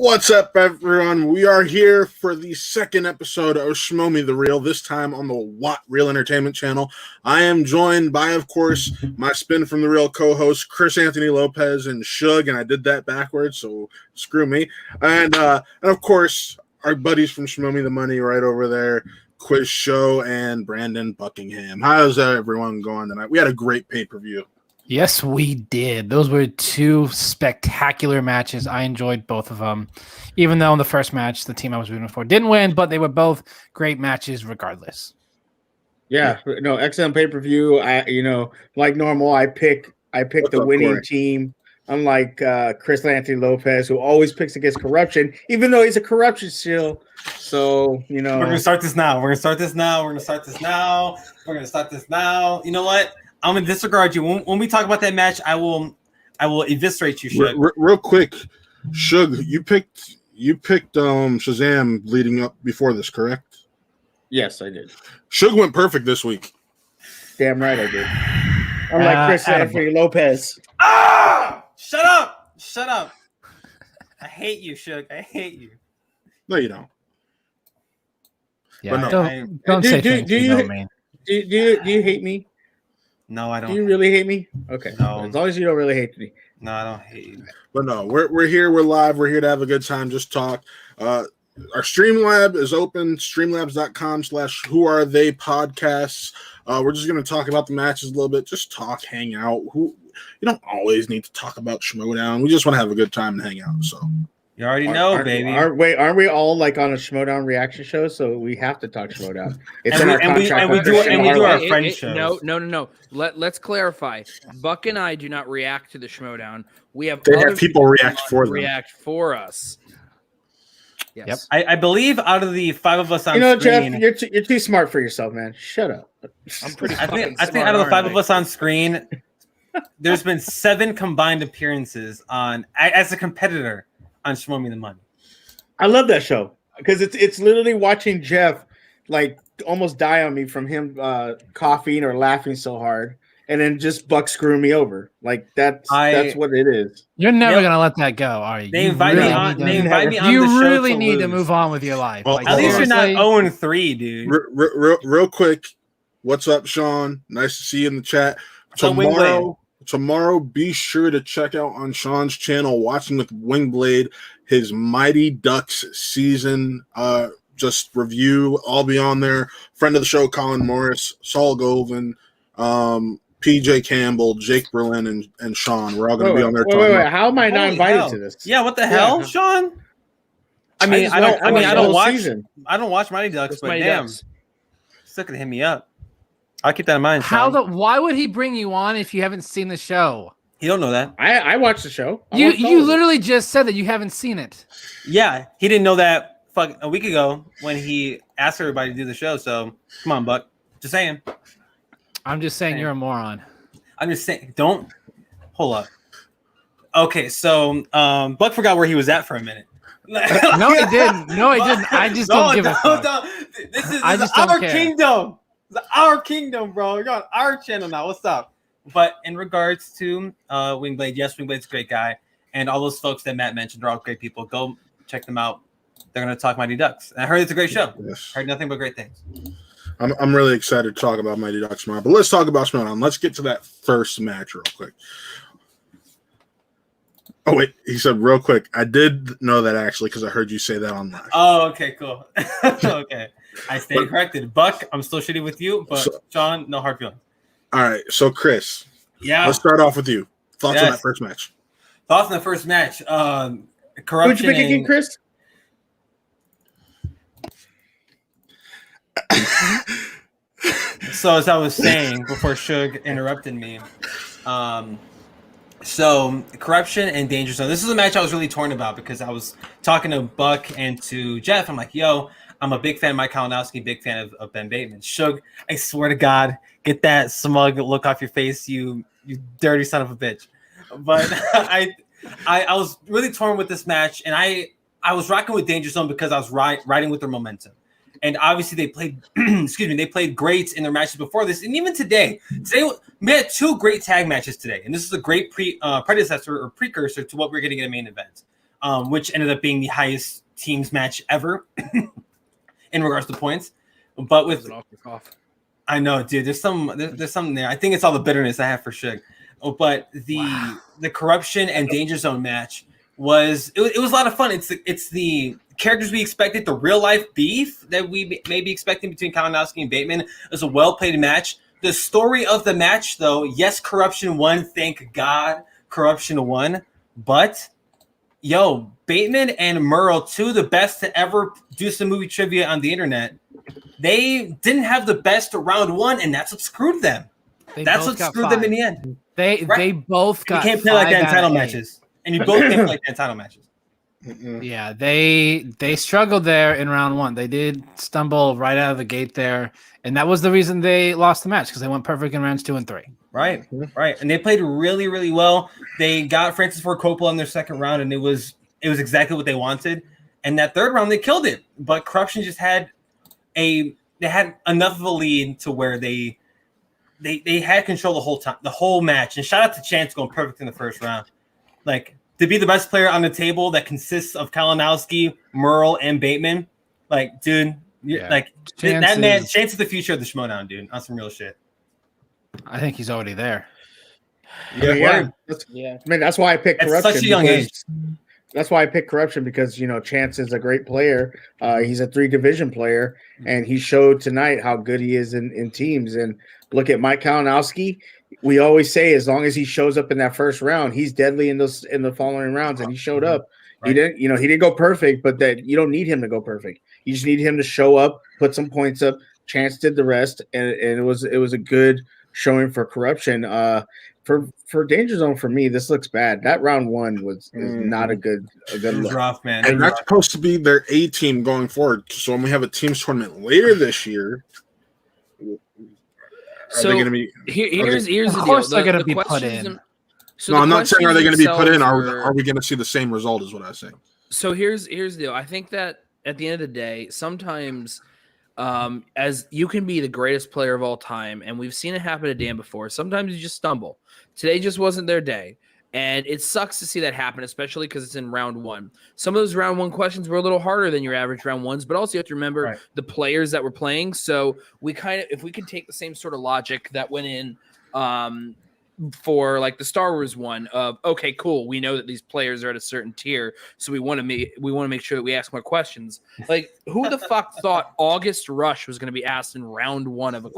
What's up, everyone? We are here for the second episode of Schmoe the Real, this time on the Watt Real Entertainment channel. I am joined by, of course, my Spin from the Real co-host, Chris Anthony Lopez and Shug, and I did that backwards, so screw me. And of course, our buddies from Schmoe the Money right over there, Quiz Show and Brandon Buckingham. How's everyone going tonight? We had a great pay-per-view. Yes, we did. Those were two spectacular matches. I enjoyed both of them, even though in the first match, the team I was rooting for didn't win, but they were both great matches regardless. Yeah, no, excellent pay-per-view. Like normal, I pick the winning team. Unlike Chris Anthony Lopez, who always picks against corruption, even though he's a corruption shill. So, we're gonna start this now. We're gonna start this now. You know what? I'm gonna disregard you when we talk about that match. I will eviscerate you, Shug. Real quick, Shug, you picked Shazam leading up before this, correct? Yes, I did. Shug went perfect this week. Damn right I did. Unlike Chris Anthony Lopez. Shut up! I hate you, Shug. I hate you. No, you don't. Yeah, but no, don't say things do you hate me? No, I don't. Do you really hate me? Okay. No. As long as you don't really hate me. No, I don't hate you. But no, we're here. We're live. We're here to have a good time. Just talk. Our Streamlab is open. Streamlabs.com/whoarethe podcasts. We're just going to talk about the matches a little bit. Just talk, hang out. You don't always need to talk about Schmoedown. We just want to have a good time and hang out. So you already know, baby. Aren't we all like on a Schmoedown reaction show? So we have to talk Schmoedown. It's and in our contract. We do our friend shows. No. Let's clarify. Buck and I do not react to the Schmoedown. We have they have people react for them. React for us. Yes. Yep. I believe out of the five of us on screen, Jeff, you're too smart for yourself, man. Shut up. I'm pretty. I think out of the five of us on screen, there's been 7 combined appearances as a competitor on Schmoe the Money. I love that show because it's literally watching Jeff like almost die on me from him coughing or laughing so hard, and then just Buck screwing me over. Like that's what it is. You're never gonna let that go, are you? They invite me on. You really need to move on with your life. Well, at least you're not 0-3, dude. Real quick, what's up, Sean? Nice to see you in the chat. Tomorrow, be sure to check out on Sean's channel, Watching with Wingblade, his Mighty Ducks season just review. I'll be on there. Friend of the show, Colin Morris, Saul Govan, PJ Campbell, Jake Berlin, and Sean. We're all going to be on there. Wait. How am I not invited to this? Yeah, what the hell, Sean? I don't watch Mighty Ducks, but damn, still gonna hit me up. I'll keep that in mind. Why would he bring you on if you haven't seen the show? He don't know that. I watched the show. You literally just said that you haven't seen it. Yeah, he didn't know that a week ago when he asked everybody to do the show. So come on, Buck. Just saying. I'm just saying you're a moron. I'm just saying. Don't pull up. Okay, so Buck forgot where he was at for a minute. No, he didn't. I just don't give a fuck. This is our kingdom. It's our kingdom, bro. You're on our channel now. What's up? But in regards to Wingblade, yes, Wingblade's a great guy. And all those folks that Matt mentioned are all great people. Go check them out. They're going to talk Mighty Ducks. And I heard it's a great show. Yes. Heard nothing but great things. I'm really excited to talk about Mighty Ducks tomorrow. But let's talk about SmackDown. Let's get to that first match real quick. Oh, wait. He said real quick. I did know that actually because I heard you say that on live. Oh, okay, cool. Okay. I stayed corrected. Buck, I'm still shitty with you, but John, no hard feelings. All right. So, Chris. Yeah. Let's start off with you. Thoughts on that first match? Thoughts on the first match. Corruption. Who'd you pick again, Chris? So as I was saying before Shug interrupted me, so Corruption and Danger Zone. This is a match I was really torn about because I was talking to Buck and to Jeff. I'm like, yo, I'm a big fan of Mike Kalinowski, big fan of Ben Bateman. Shug, I swear to God, get that smug look off your face, you dirty son of a bitch. But I was really torn with this match, and I was rocking with Danger Zone because I was riding with their momentum. And obviously they played, they played great in their matches before this. And even today we had 2 great tag matches today. And this is a great predecessor or precursor to what we're getting in the main event. which ended up being the highest teams match ever in regards to points. But with I know, dude, there's something there. I think it's all the bitterness I have for Suge. But the corruption and danger zone match was it was a lot of fun. It's the characters we expected, the real life beef that we may be expecting between Kalinowski and Bateman. It was a well played match. The story of the match, though, yes, corruption won. Thank God, corruption won. But Bateman and Merle, two of the best to ever do some movie trivia on the internet, they didn't have the best round one, and that's what screwed them. That's what screwed them in the end. They both got. You can't play like that in title matches, and you both can't play like that in title matches. Yeah, they struggled there in round one. They did stumble right out of the gate there, and that was the reason they lost the match because they went perfect in rounds 2 and 3. Right, and they played really, really well. They got Francis Ford Coppola in their second round, and it was exactly what they wanted. And that third round, they killed it. But corruption just had enough of a lead to where they had control the whole match. And shout out to Chance going perfect in the first round. Like, to be the best player on the table that consists of Kalinowski, Merle, and Bateman, like, dude, that man, Chance is the future of the Schmoe, dude, on some real shit. I think he's already there. Yeah. I mean, that's why I picked corruption. At such a young age. That's why I picked corruption because, Chance is a great player. He's a 3-division player, and he showed tonight how good he is in teams. And look at Mike Kalinowski. We always say as long as he shows up in that first round, he's deadly in the following rounds, and he showed up. Right. He didn't go perfect, but that you don't need him to go perfect. You just need him to show up, put some points up. Chance did the rest, and it was a good showing for corruption. For Danger Zone, for me, this looks bad. That round one was not a good look. Rough, man. And that's supposed to be their A team going forward. So when we have a teams tournament later this year, are they going to be? Here's the deal. Of course, they're going to be put in. No, I'm not saying are they going to be put in. Are we going to see the same result? Is what I was saying. So here's the deal. I think that at the end of the day, sometimes. As you can be the greatest player of all time, and we've seen it happen to Dan before. Sometimes you just stumble. Today just wasn't their day, and it sucks to see that happen, especially because it's in round one. Some of those round one questions were a little harder than your average round ones, but also you have to remember the players that were playing. So if we can take the same sort of logic that went in, for like the Star Wars one of okay, cool. We know that these players are at a certain tier, so we want to make sure that we ask more questions. Like, who the fuck thought August Rush was going to be asked in round one of of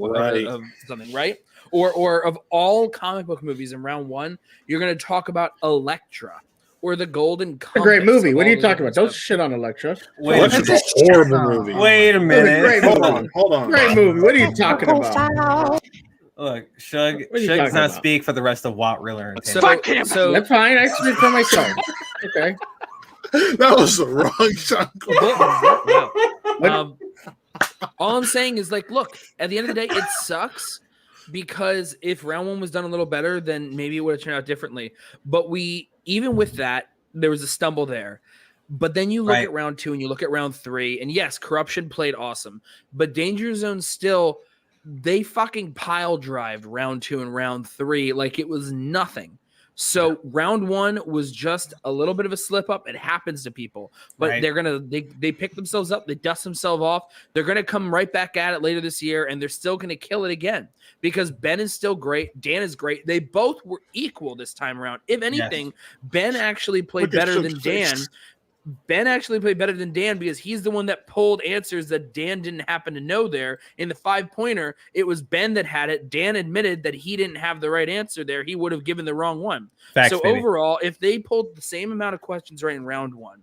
something, right? Or of all comic book movies in round one, you're going to talk about Elektra or the Golden Compass. A great movie. What are you talking about? Don't shit on Elektra. That's a horrible movie. Wait a minute. Great movie. Hold on. Great movie. What are you talking about? Look, Shug does not speak for the rest of Watt Real Entertainment. Fuck him. So that's fine. I speak for myself. Okay. That was the wrong shot. All I'm saying is, like, look, at the end of the day, it sucks because if round one was done a little better, then maybe it would have turned out differently. But even with that, there was a stumble there. But then you look at round two and you look at round three, and yes, corruption played awesome, but Danger Zone still. They fucking pile drived round two and round three like it was nothing. So round one was just a little bit of a slip up. It happens to people, but they pick themselves up. They dust themselves off. They're going to come right back at it later this year, and they're still going to kill it again because Ben is still great. Dan is great. They both were equal this time around. If anything, Ben actually played better than Dan. Ben actually played better than Dan because he's the one that pulled answers that Dan didn't happen to know there. In the 5-pointer, it was Ben that had it. Dan admitted that he didn't have the right answer there. He would have given the wrong one. Facts, so baby. Overall, if they pulled the same amount of questions right in round one,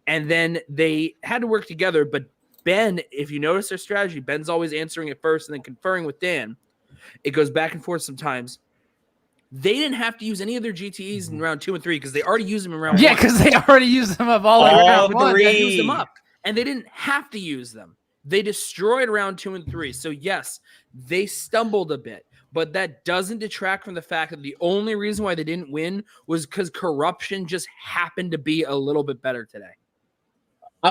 and then they had to work together, but Ben, if you notice their strategy, Ben's always answering it first and then conferring with Dan. It goes back and forth sometimes. They didn't have to use any of their GTEs in round 2 and 3 because they already used them in round one. Yeah, because they already used them up all round one. They used them up, and they didn't have to use them. They destroyed round 2 and 3. So yes, they stumbled a bit, but that doesn't detract from the fact that the only reason why they didn't win was because corruption just happened to be a little bit better today.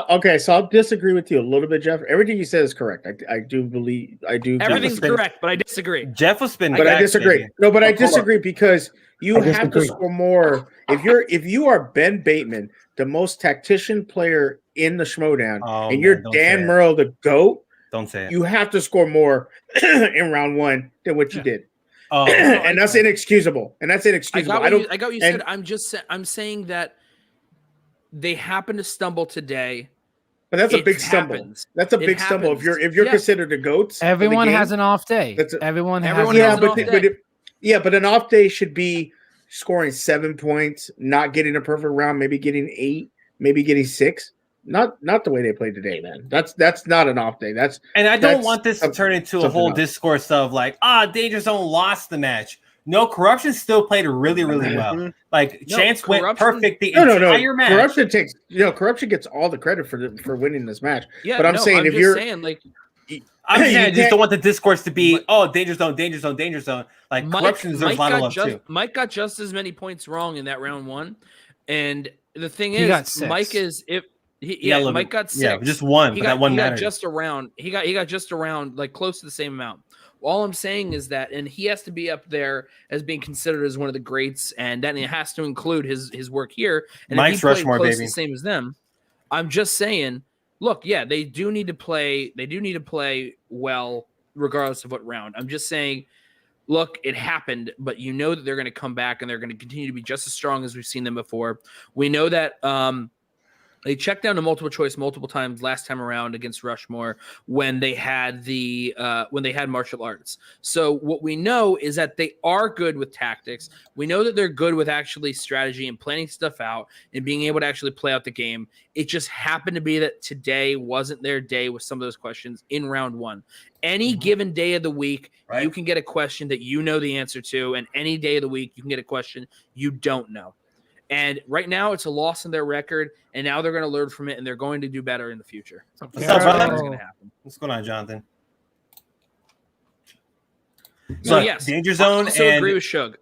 Okay, so I'll disagree with you a little bit, Jeff. Everything you said is correct. I do believe everything's correct, but I disagree. Jeff was spinning. But I disagree. No, but I disagree because you have to score more If you are Ben Bateman, the most tactician player in the Schmoedown, and you're Dan Murrell, the GOAT, don't say it. You have to score more in round 1 than what you did. Oh, and that's inexcusable. And that's inexcusable. I got what you said. I'm saying that they happen to stumble today. But that's a big stumble. That's a big stumble. If you're considered the GOATs, everyone has an off day. Everyone has an off day. But an off day should be scoring 7 points, not getting a perfect round, maybe getting 8, maybe getting 6. Not the way they played today, man. That's not an off day. And I don't want this to turn into a whole discourse of like, Danger Zone lost the match. No, Corruption still played really, really well. Like Chance went perfect the entire match. Corruption gets all the credit for winning this match. Yeah, but I'm saying I just don't want the discourse to be, Danger Zone, Danger Zone, Danger Zone. Like Corruption deserves a lot of love too. Mike got just as many points wrong in that round 1, and the thing is, Mike is Mike got 6. Yeah, just one. He got just around. He got just around, like close to the same amount. All I'm saying is that, and he has to be up there as being considered as one of the greats, and then it has to include his work here. And Mike's Rushmore, baby, the same as them. I'm just saying, look, yeah, they do need to play. They do need to play well, regardless of what round. I'm just saying, look, it happened, but you know that they're going to come back and they're going to continue to be just as strong as we've seen them before. We know that. They checked down to multiple choice multiple times last time around against Rushmore when they had martial arts. So what we know is that they are good with tactics. We know that they're good with actually strategy and planning stuff out and being able to actually play out the game. It just happened to be that today wasn't their day with some of those questions in round 1. Any given day of the week, you can get a question that you know the answer to, and any day of the week, you can get a question you don't know. And right now, it's a loss in their record, and now they're going to learn from it, and they're going to do better in the future. What's up, brother? Going to happen. What's going on, Jonathan? So yes, Danger Zone. I also agree with Shug.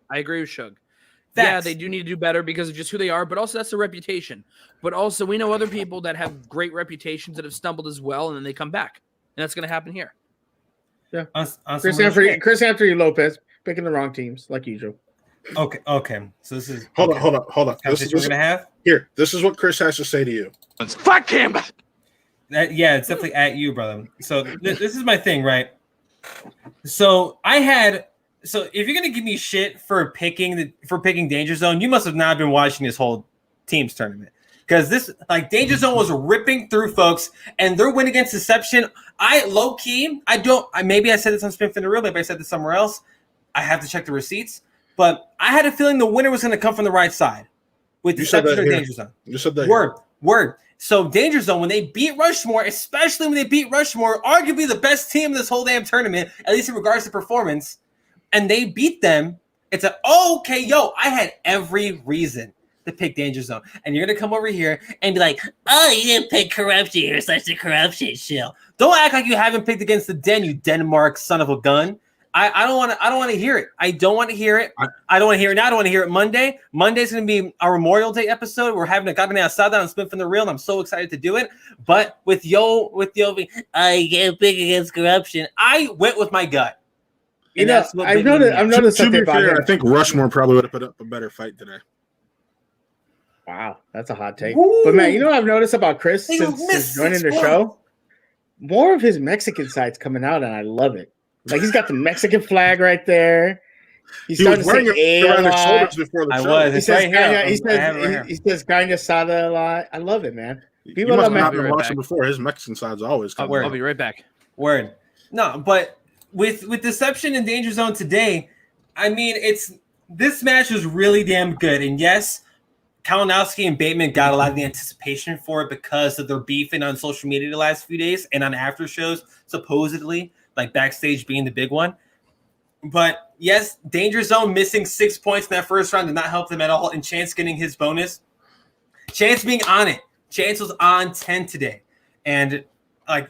Yeah, they do need to do better because of just who they are, but also that's their reputation. But also, we know other people that have great reputations that have stumbled as well, and then they come back, and that's going to happen here. Yeah, Chris Anthony Lopez picking the wrong teams like usual. Okay. So this is hold on. This is we're gonna have here. This is what Chris has to say to you. Fuck him. It's definitely at you, brother. So this is my thing, right? So if you're gonna give me shit for picking Danger Zone, you must have not been watching this whole teams tournament. Because this, like, Danger Zone was ripping through folks, and their win against Deception. Maybe I said this on Spin for the Real, maybe I said this somewhere else. I have to check the receipts. But I had a feeling the winner was going to come from the right side with Deception or Danger Zone. You said that. Word. So Danger Zone, when they beat Rushmore, especially when they beat Rushmore, arguably the best team in this whole damn tournament, at least in regards to performance, and they beat them, it's I had every reason to pick Danger Zone. And you're going to come over here and be like, you didn't pick Corruption. You're such a Corruption shill. Don't act like you haven't picked against the Den, you Denmark son of a gun. I don't want to hear it. I don't want to hear it. I don't want to hear it now. I don't want to hear it Monday. Monday's going to be our Memorial Day episode. We're having a carne asada on Spin from the Real, and I'm so excited to do it. But with yo, I can't pick against Corruption. I went with my gut. I've noticed to be fair, I think Rushmore probably would have put up a better fight today. Wow, that's a hot take. Woo! But man, you know what I've noticed about Chris since joining the show? More of his Mexican side's coming out, and I love it. Like, he's got the Mexican flag right there. He was wearing it around his shoulders before the show. He says carne asada a lot. I love it, man. People must not been watching before. His Mexican side's always coming. I'll be right back. Word. No, but with Deception and Danger Zone today, I mean, this match was really damn good. And yes, Kalinowski and Bateman got a lot of the anticipation for it because of their beefing on social media the last few days and on after shows, supposedly. Like backstage being the big one. But yes, Danger Zone missing 6 points in that first round did not help them at all. And Chance getting his bonus. Chance being on it. Chance was on 10 today. And like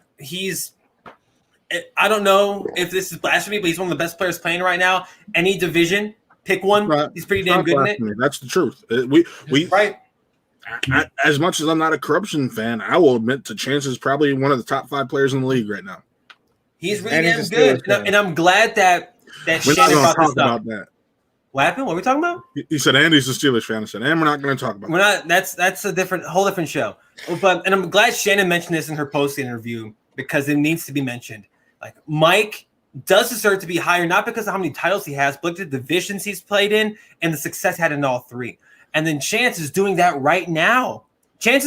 I don't know if this is blasphemy, but he's one of the best players playing right now. Any division, pick one. He's pretty damn good in it. That's the truth. We right. As much as I'm not a Corruption fan, I will admit to Chance is probably one of the top 5 players in the league right now. He's really damn good, and I'm glad that Shannon brought this up. What happened? What are we talking about? He said Andy's a Steelers fan. I said, and we're not going to talk about We're not. That's a whole different show. And I'm glad Shannon mentioned this in her post interview because it needs to be mentioned. Like Mike does deserve to be higher, not because of how many titles he has, but the divisions he's played in and the success he had in all three. And then Chance is doing that right now. Chance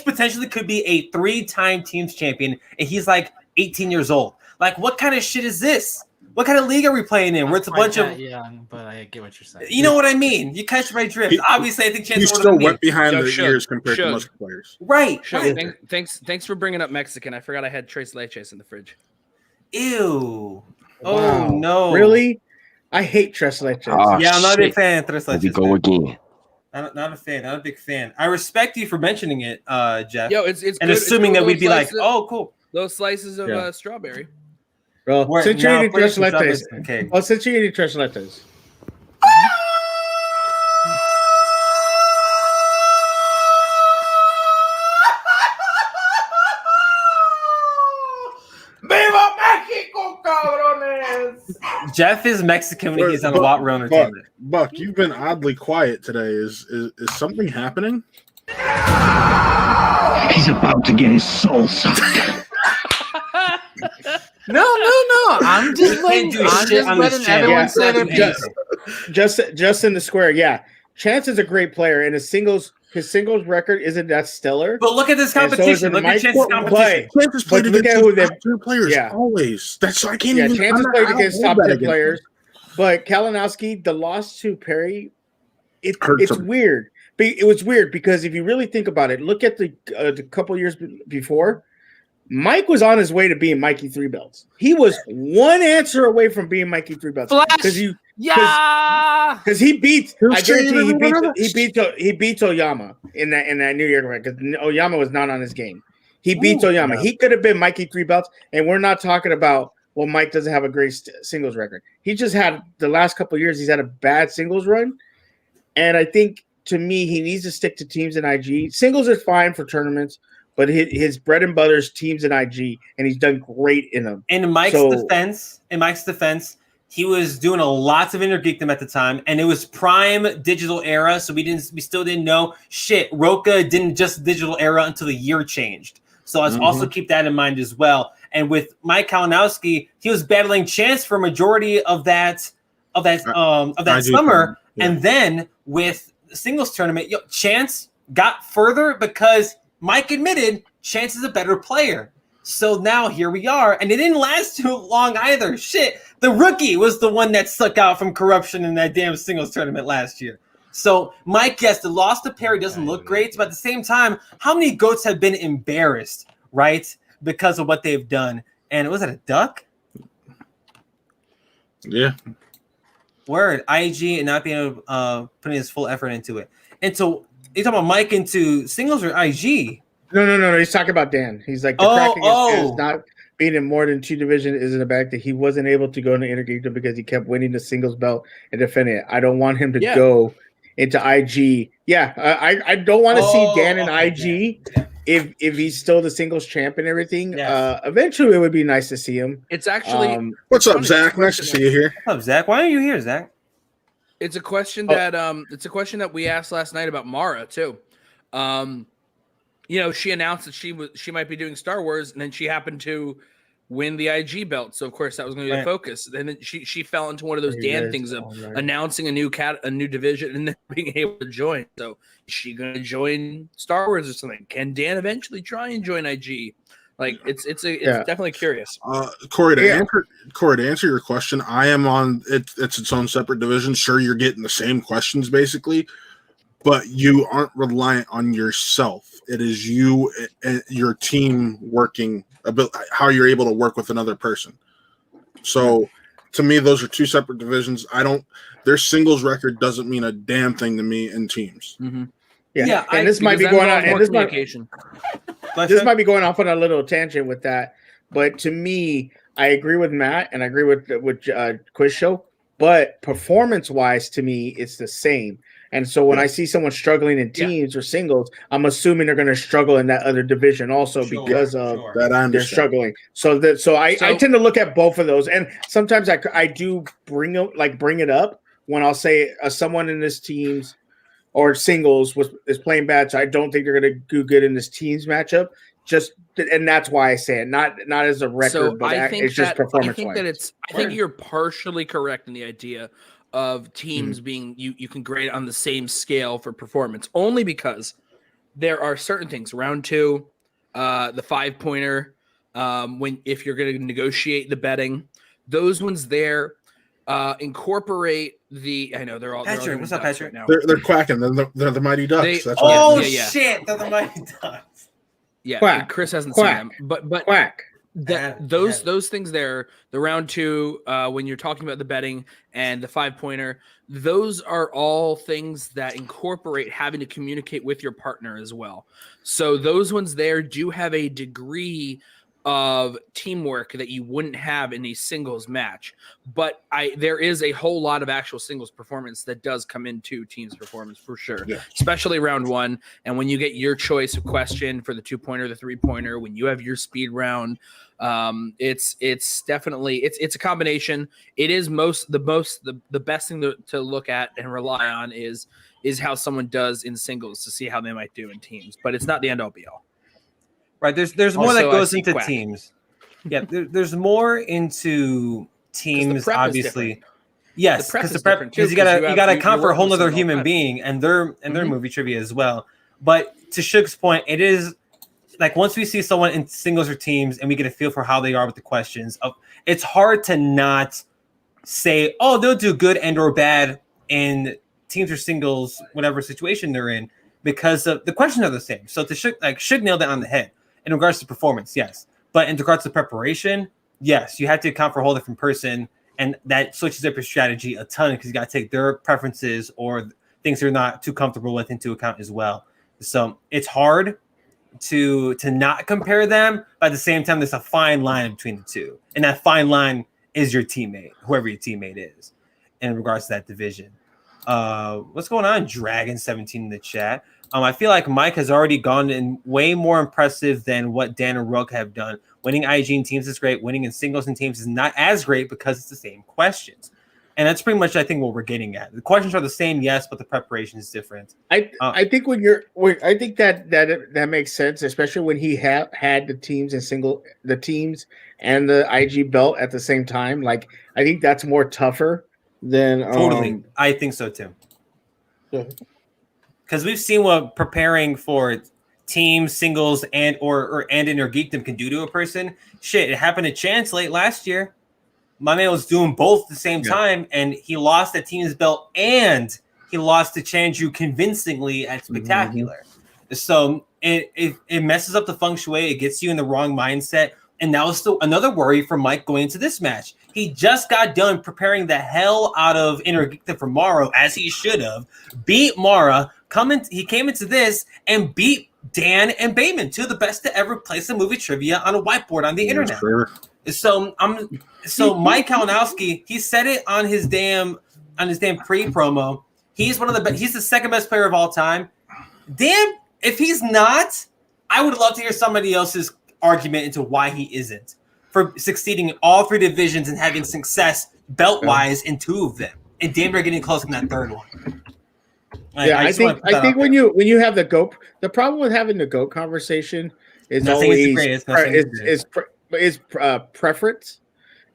potentially could be a 3-time teams champion, and he's like 18 years old. Like, what kind of shit is this? What kind of league are we playing in? Where it's a bunch of but I get what you're saying. You know what I mean? You catch my drift. Obviously, I think Chance he's is still wet behind the ears compared to Shug. most players. Right. Sure. Thanks for bringing up Mexican. I forgot I had Tres Leches in the fridge. Ew. Wow. Oh no. Really? I hate Tres Leches. Yeah, I'm not a big fan of Tres Here we Leches. go again. Not a fan. Not a big fan. I respect you for mentioning it, Jeff. Yo, it's and good. assuming It's that we'd be like, slices- oh, cool. those slices of Yeah. strawberry. Bro, since you're eating Tres Leches. Okay. Oh, since you're eating Tres Leches. Viva Mexico, cabrones! Jeff is Mexican when he's on a lot real entertainment. Buck, you've been oddly quiet today. Is something happening? He's about to get his soul sucked. No. I'm just letting, do shit on this channel. everyone Yeah. say their Yeah. piece. Just in the square, yeah. Chance is a great player, and his singles record isn't that stellar. But look at this And so is competition. the Look at Mike Chance's play. competition. Chance has played But look against at who these they- top tier players yeah. always. That's I can't Yeah, even. Chance has I played don't against hold top that 10 against players, but Kalinowski, the loss to Perry, Hurts it's him. weird. It was weird because if you really think about it, look at the couple years before. Mike was on his way to being Mikey 3 belts. He was one answer away from being Mikey 3 belts Flash! because Yeah. he beat. Who's I guarantee saying he another? beats Oyama in that New York record because Oyama was not on his game. He beats Ooh, Oyama. yeah. He could have been Mikey 3 belts, and we're not talking about Mike doesn't have a great singles record. He just had the last couple of years. He's had a bad singles run, and I think to me he needs to stick to teams and IG. Singles is fine for tournaments. But his bread and butter is teams and IG, and he's done great in them. In Mike's defense, he was doing a lots of intergeekdom at the time, and it was prime digital era, so we still didn't know shit. Roca didn't just digital era until the year changed. So let's also keep that in mind as well. And with Mike Kalinowski, he was battling Chance for a majority of that summer, and then with the singles tournament, Chance got further because Mike admitted Chance is a better player. So now here we are. And it didn't last too long either. Shit. The rookie was the one that stuck out from corruption in that damn singles tournament last year. So Mike, yes, the loss to Perry doesn't look great. But at the same time, how many GOATs have been embarrassed, right? Because of what they've done. And was it a duck? Yeah. Word. IG and not being able putting his full effort into it. And so you talking about Mike into singles or IG? No. He's talking about Dan. He's like the crack against is not being in more than 2 divisions isn't a bad thing. He wasn't able to go into intergeekdom because he kept winning the singles belt and defending it. I don't want him to go into IG. Yeah, I don't want to see Dan in IG if he's still the singles champ and everything. Yes. Eventually, it would be nice to see him. It's actually What's up, Zach? Nice to see you here. What's up, Zach? Why are you here, Zach? it's a question that we asked last night about Mara too. She announced that she might be doing Star Wars, and then she happened to win the IG belt. So of course that was going to be the focus. And then she fell into one of those Dan things of announcing a new division and then being able to join. So is she going to join Star Wars or something? Can Dan eventually try and join IG? Like it's definitely curious. Corey, to answer your question, I am on it's its own separate division. Sure, you're getting the same questions basically, but you aren't reliant on yourself. It is you and your team working about how you're able to work with another person. So to me, those are 2 separate divisions. Their singles record doesn't mean a damn thing to me in teams. Mm-hmm. Yeah, and this might be going on. And this might be going off on a little tangent with that. But to me, I agree with Matt and I agree with Quiz Show. But performance-wise, to me, it's the same. And so when I see someone struggling in teams or singles, I'm assuming they're going to struggle in that other division also because of that they're struggling. So I tend to look at both of those, and sometimes I do bring it up when I'll say someone in this team's or singles is playing bad, so I don't think they're going to do good in this team's matchup. And that's why I say it, not as a record, So but I think it's just performance. I think you're partially correct in the idea of teams being you can grade on the same scale for performance, only because there are certain things. Round 2, the 5-pointer, if you're going to negotiate the betting, those ones there. Incorporate the. I know they're all. Patrick, what's up, Patrick? Right now. They're quacking. They're the Mighty Ducks. That's oh yeah. shit! They're the Mighty Ducks. Yeah, Quack. Chris hasn't Quack. seen them, but Quack. Those things there, the round 2, when you're talking about the betting and the 5-pointer, those are all things that incorporate having to communicate with your partner as well. So those ones there do have a degree of teamwork that you wouldn't have in a singles match, but there is a whole lot of actual singles performance that does come into teams performance for sure, especially round 1. And when you get your choice of question for the 2-pointer, the 3-pointer, when you have your speed round, it's definitely it's a combination. It is the best thing to look at and rely on is how someone does in singles to see how they might do in teams, but it's not the end all be all. Right, there's more Also, that goes into Quack. teams. Yeah, there's more into teams, obviously. Yes, because you gotta account for a whole other human being and their movie trivia as well. But to Suge's point, it is like once we see someone in singles or teams and we get a feel for how they are with the questions, it's hard to not say, oh, they'll do good and or bad in teams or singles, whatever situation they're in, because the questions are the same. So to Suge nailed it on the head. In regards to performance, yes. But in regards to preparation, yes. You have to account for a whole different person, and that switches up your strategy a ton because you got to take their preferences or things they're not too comfortable with into account as well. So it's hard to not compare them, but at the same time, there's a fine line between the two. And that fine line is your teammate, whoever your teammate is, in regards to that division. What's going on, Dragon17 in the chat? I feel like Mike has already gone in way more impressive than what Dan and Rook have done. Winning IG in teams is great. Winning in singles and teams is not as great because it's the same questions. And that's pretty much, I think, what we're getting at. The questions are the same, yes, but the preparation is different. I think I think that makes sense, especially when he had the teams and the IG belt at the same time. Like, I think that's more tougher than totally. I think so too. Because we've seen what preparing for teams, singles, and in your geekdom can do to a person. Shit, it happened to Chance late last year. My man was doing both at the same time, and he lost the team's belt, and he lost to Chanju convincingly at Spectacular. So it messes up the feng shui. It gets you in the wrong mindset. And that was still another worry for Mike going into this match. He just got done preparing the hell out of Inner Geekdom for Morrow, as he should have. Beat Mara. He came into this and beat Dan and Bateman, two of the best to ever place a movie trivia on a whiteboard on the internet. Sure. So Mike Kalinowski, he said it on his damn pre-promo. He's one of the best. He's the second best player of all time. Damn, if he's not, I would love to hear somebody else's argument into why he isn't for succeeding in all 3 divisions and having success belt-wise in 2 of them, and damn near getting close in that 3rd one. I think when you have the GOAT, the problem with having the GOAT conversation is preference.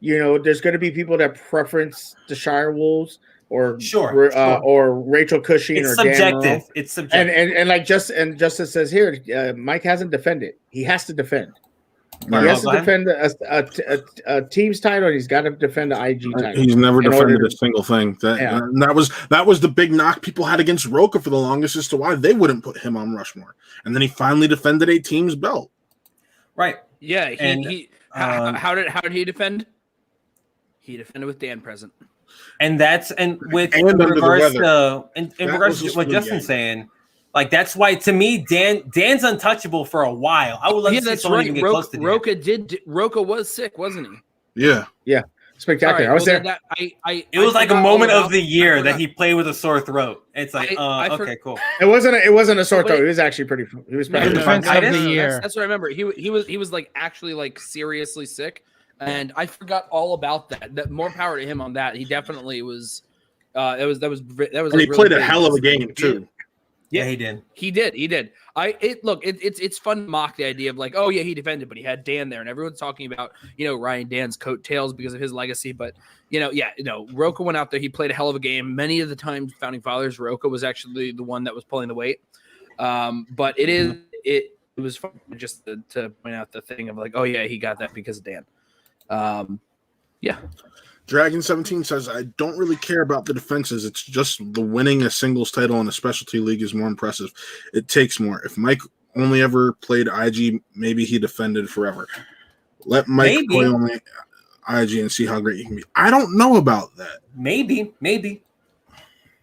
You know, there's going to be people that preference the Shire Wolves or Rachel Cushing. It's or subjective. Dan Rowe. It's subjective. And like Justice says here, Mike hasn't defended. He has to defend. He has to defend a team's title, and he's got to defend the IG title. He's never defended a single thing. That was the big knock people had against Roka for the longest as to why they wouldn't put him on Rushmore. And then he finally defended a team's belt. Right. Yeah. How did he defend? He defended with Dan present. And in regards to what Justin's saying, like that's why to me Dan's untouchable for a while. I would love to see someone even get close to Dan. Roka was sick, wasn't he? Yeah. Spectacular. Right, I was there. It was like a moment of the year that he played with a sore throat. It's like, okay, cool. It wasn't a sore throat. He was actually pretty. He was pretty. Defense of the year. That's what I remember. He was like actually like seriously sick, and I forgot all about that. That more power to him on that. He definitely was That was And he played a hell of a game too. Yeah, he did. He did. It's fun to mock the idea of like, oh yeah, he defended, but he had Dan there, and everyone's talking about Ryan Dan's coattails because of his legacy. But Rocha went out there. He played a hell of a game. Many of the times, founding fathers, Rocha was actually the one that was pulling the weight. But it was fun just to point out the thing of like, oh yeah, he got that because of Dan. Yeah. Dragon 17 says, I don't really care about the defenses. It's just the winning a singles title in a specialty league is more impressive. It takes more. If Mike only ever played IG, maybe he defended forever. Let Mike play only IG and see how great he can be. I don't know about that. Maybe.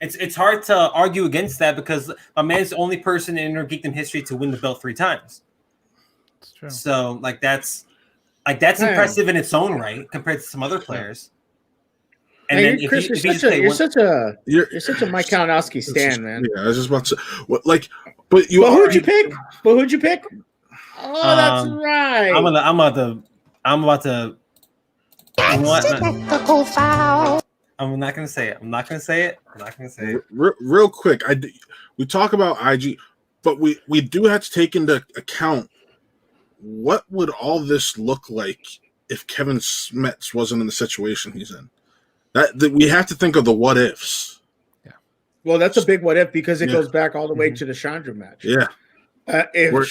It's hard to argue against that because a man's the only person in Inner Geekdom history to win the belt 3 times. That's true. So that's impressive in its own right compared to some other players. And hey, then Chris, you're such a Mike Kalinowski stan, man. Yeah, I was just about to say, but who'd you pick? Oh, that's right. I'm about to. Technical foul. I'm not gonna say it. Real quick, we talk about IG, but we do have to take into account what would all this look like if Kevin Smets wasn't in the situation he's in. That we have to think of the what ifs. Yeah. Well, that's a big what if because it goes back all the way to the Chandra match. Yeah. If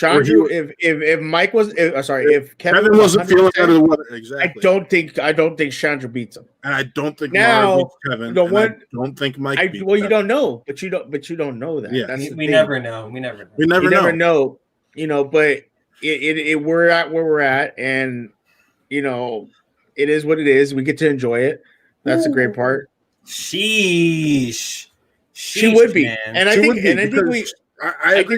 Kevin wasn't feeling out of the weather, exactly. I don't think Chandra beats him, and I don't think now Mara beats Kevin. I don't think Mike. You don't know, but you don't know that. Yeah, we never know. We never know. But we're at where we're at, and it is what it is. We get to enjoy it. That's a great part. Sheesh, she would be, man. and I think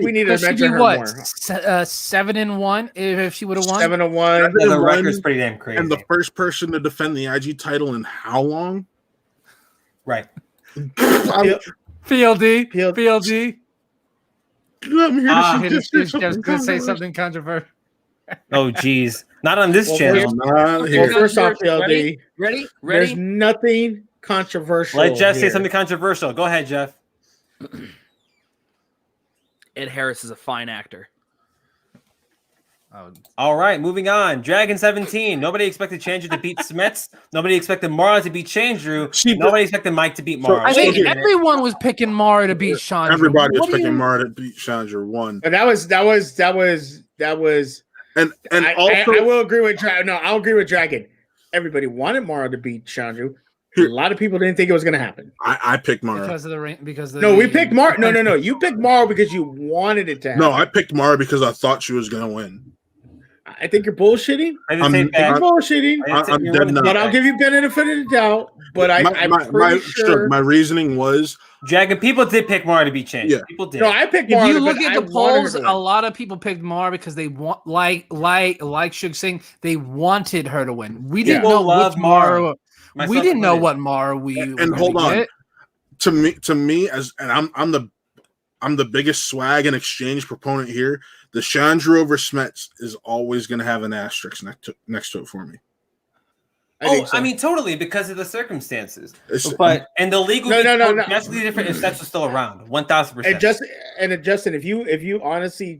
we need to mention her more. 7-1 if she would have won. 7-1. The record's pretty damn crazy. And the first person to defend the IG title in how long? Right. PLD. I'm here to Just going to say something controversial. Oh, geez. Not on this channel. First off, PLD. Ready? There's nothing controversial. Let Jeff say something controversial. Go ahead, Jeff. Ed Harris is a fine actor. All right, moving on. Dragon 17. Nobody expected Chandru to beat Smets. Nobody expected Mara to beat Chandru. Nobody expected Mike to beat Mara. I think everyone was picking Mara to beat Chandru. Everybody was picking Mara to beat Chandru. One. And that was. And also, I will agree with Dragon. No, I'll agree with Dragon. Everybody wanted Mara to beat Chandru. A lot of people didn't think it was going to happen. I picked Mara because of the ring. We picked Mara. No. You picked Mara because you wanted it to happen. No, I picked Mara because I thought she was going to win. I think you're bullshitting. I'm dead not. But I'll give you benefit of the doubt. But I'm pretty sure my reasoning was Dragon. People did pick Mara to beat Chandru. Yeah. People did. No, I picked Mara. If you look at the polls, a lot of people picked Mara because they want, like Shug Singh, they wanted her to win. We didn't know what Mara. We didn't know what Mara and hold on. Get. To me, I'm the biggest swag and exchange proponent here. The Chandru over Smets is always going to have an asterisk next to it for me. I mean, totally, because of the circumstances. And the legal drastically different if Smets was still around. 1,000%. And Justin, if you honestly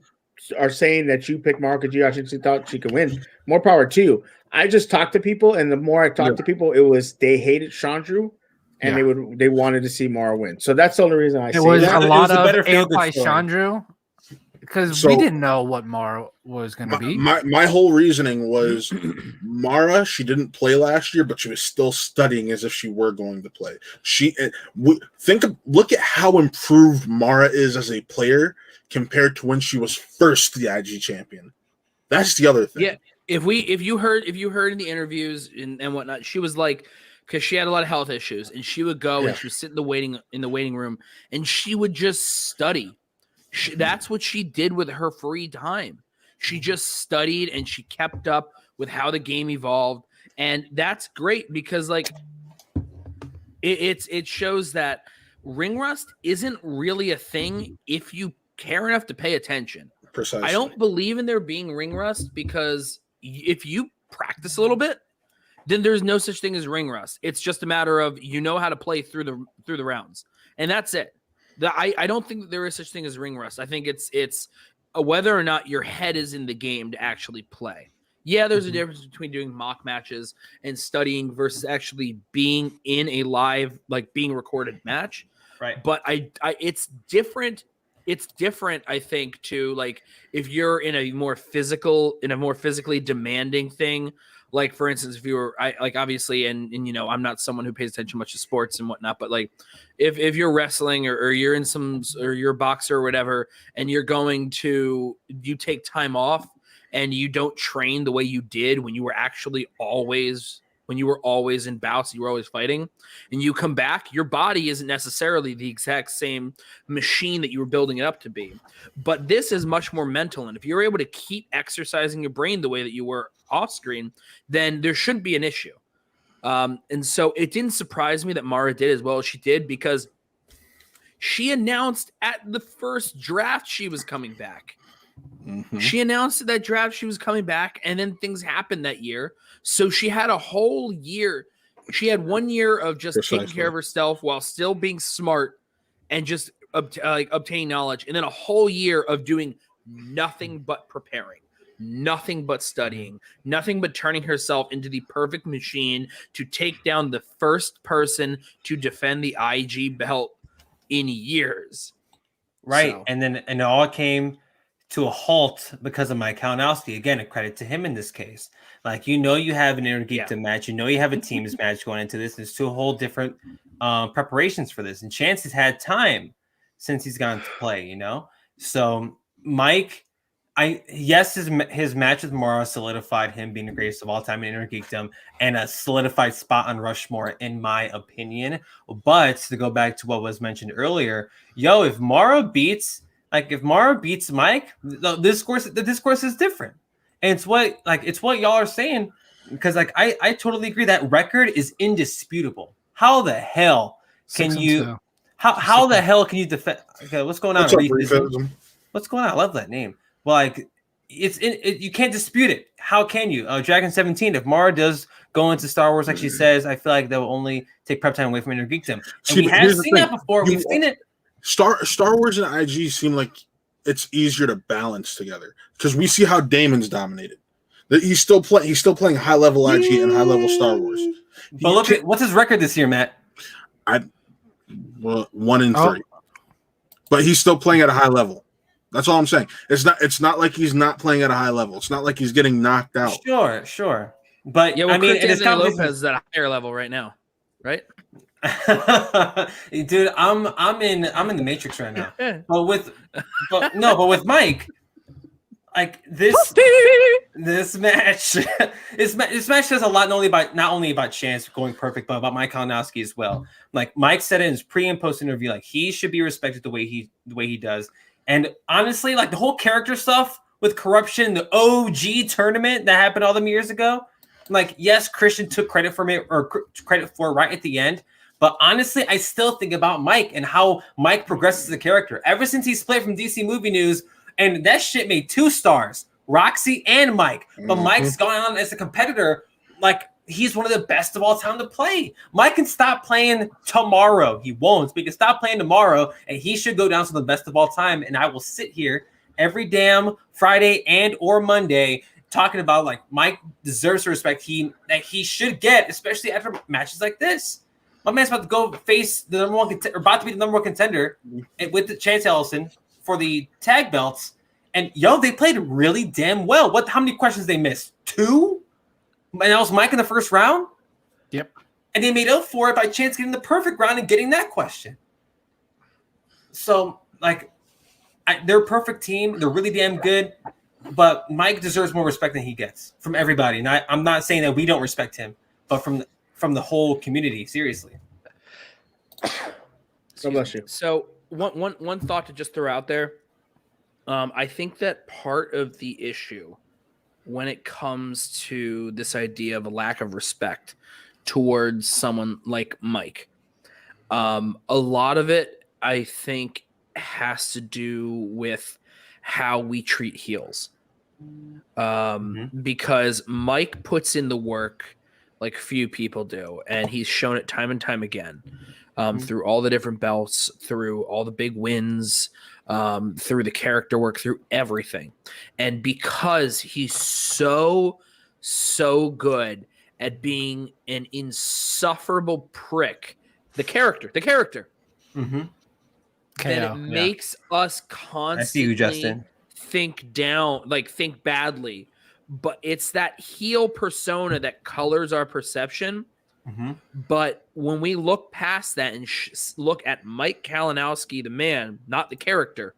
are saying that you picked Mara because you actually thought she could win, more power to you. I just talked to people, and the more I talked to people, it was they hated Chandru. And they wanted to see Mara win. So that's the only reason I say that. A lot of anti-Chandru because we didn't know what Mara was going to be. My whole reasoning was Mara, she didn't play last year, but she was still studying as if she were going to play. Look at how improved Mara is as a player compared to when she was first the IG champion. That's the other thing. Yeah, if you heard in the interviews and whatnot, she was like, because she had a lot of health issues, and she would go and she would sit in the waiting room, and she would just study. That's what she did with her free time. She just studied and she kept up with how the game evolved, and that's great because it shows that ring rust isn't really a thing if you care enough to pay attention. Precisely. I don't believe in there being ring rust because if you practice a little bit, then there's no such thing as ring rust. It's just a matter of how to play through the rounds, and that's it. I don't think that there is such thing as ring rust. I think it's whether or not your head is in the game to actually play. Yeah, there's a difference between doing mock matches and studying versus actually being in a live, like being recorded match. Right. But it's different. It's different, I think, to like if you're in a more physically demanding thing. Like, for instance, if you were obviously, and I'm not someone who pays attention much to sports and whatnot, but like if you're wrestling or you're in or you're a boxer or whatever, and you take time off and you don't train the way you did when you were always in bouts, you were always fighting, and you come back, your body isn't necessarily the exact same machine that you were building it up to be. But this is much more mental. And if you're able to keep exercising your brain the way that you were off screen, then there shouldn't be an issue. And so it didn't surprise me that Mara did as well as she did, because she announced at the first draft she was coming back. Mm-hmm. She announced at that draft she was coming back, and then things happened that year. So she had a whole year. She had 1 year of just taking care of herself while still being smart and just obtaining knowledge, and then a whole year of doing nothing but preparing, nothing but studying, nothing but turning herself into the perfect machine to take down the first person to defend the IG belt in years. Right. So. And then it all came to a halt because of Mike Kalinowski. Again, a credit to him in this case. Like, you have an Intergeekdom match, you have a teams match going into this. There's two whole different preparations for this. And Chance has had time since he's gone to play, So Mike, his match with Mara solidified him being the greatest of all time in Intergeekdom and a solidified spot on Rushmore, in my opinion. But to go back to what was mentioned earlier, if Mara beats Mike, the discourse is different. And it's what y'all are saying, because I totally agree that record is indisputable. How the hell can you how the hell can you defend? Okay, what's going on? What's up, Reefism? What's going on? I love that name. Well, you can't dispute it. How can you? Dragon 17, if Mara does go into Star Wars like she says, I feel like that will only take prep time away from Intergeekdom. And we have seen that before. We've seen it. Star Wars and IG seem like it's easier to balance together, because we see how Damon's dominated. He's still playing high level IG and high level Star Wars. But look at what's his record this year, Matt? 1-3, but he's still playing at a high level. That's all I'm saying. It's not like he's not playing at a high level. It's not like he's getting knocked out. Sure. But yeah, well, I mean, Lopez is at a higher level right now, right? Dude, I'm in the Matrix right now. But with Mike, like this match, this match says a lot, not only about Chance going perfect, but about Mike Kalinowski as well. Like, Mike said in his pre and post interview, like, he should be respected the way he does. And honestly, like, the whole character stuff with corruption, the OG tournament that happened all them years ago, like, yes, Christian took credit for it right at the end. But honestly, I still think about Mike and how Mike progresses as a character. Ever since he split from DC Movie News, and that shit made 2 stars, Roxy and Mike. But Mike's gone on as a competitor. Like, he's one of the best of all time to play. Mike can stop playing tomorrow. He won't, but he can stop playing tomorrow, and he should go down to the best of all time. And I will sit here every damn Friday and or Monday talking about, like, Mike deserves the respect that he should get, especially after matches like this. My man's about to go face the number one about to be the number one contender with the Chance Ellison for the tag belts. And they played really damn well. How many questions they missed? 2? And that was Mike in the first round? Yep. And they made up for it by Chance getting the perfect round and getting that question. So, like, they're a perfect team. They're really damn good. But Mike deserves more respect than he gets from everybody. And I'm not saying that we don't respect him, but from the whole community, seriously. God bless you. So one thought to just throw out there. I think that part of the issue when it comes to this idea of a lack of respect towards someone like Mike, a lot of it, I think, has to do with how we treat heels. Because Mike puts in the work like few people do, and he's shown it time and time again, through all the different belts, through all the big wins, through the character work, through everything. And because he's so good at being an insufferable prick, the character, Mm-hmm. then it makes us I see you, constantly Justin. think badly. But it's that heel persona that colors our perception. Mm-hmm. But when we look past that and look at Mike Kalinowski, the man, not the character,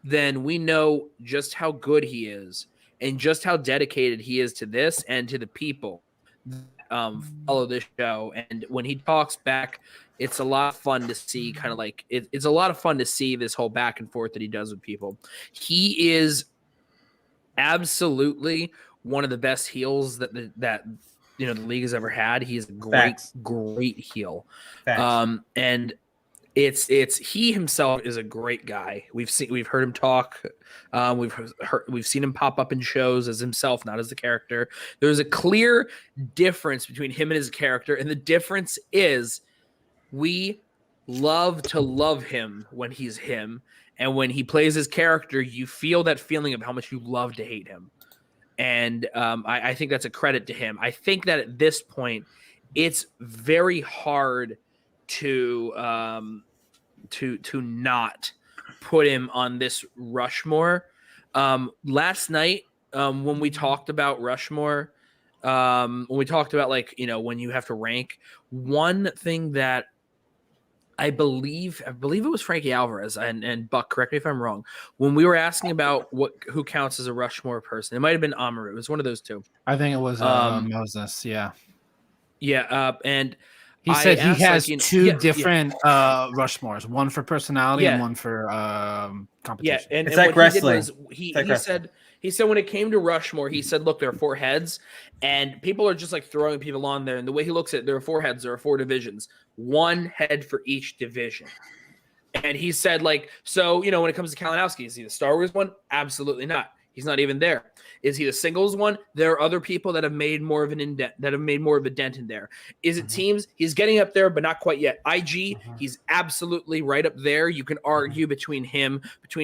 then we know just how good he is and just how dedicated he is to this and to the people that follow this show. And when he talks back, it's a lot of fun to see, kind of like it's a lot of fun to see this whole back and forth that he does with people. He is absolutely one of the best heels that the league has ever had. He's a great heel. And it's he himself is a great guy. We've heard him talk. We've seen him pop up in shows as himself, not as the character. There's a clear difference between him and his character, and the difference is we love to love him when he's him, and when he plays his character, you feel that feeling of how much you love to hate him. And I think that's a credit to him. I think that at this point, it's very hard to not put him on this Rushmore. Last night, when we talked about Rushmore, when we talked about when you have to rank, one thing that I believe it was Frankie Alvarez and Buck, correct me if I'm wrong, when we were asking about who counts as a Rushmore person, it might have been Amaru. It was one of those two. I think it was Moses. Yeah. Yeah. And he said he has two different Rushmores, one for personality and one for competition. Yeah. And it's like wrestling. He said when it came to Rushmore, he said, look, there are 4 heads, and people are just like throwing people on there. And the way he looks at it, there are 4 heads, there are 4 divisions, 1 head for each division. And he said, when it comes to Kalinowski, is he the Star Wars one? Absolutely not. He's not even there. Is he the singles one? There are other people that have made more of a dent in there. Is it teams? He's getting up there, but not quite yet. IG, he's absolutely right up there. You can argue between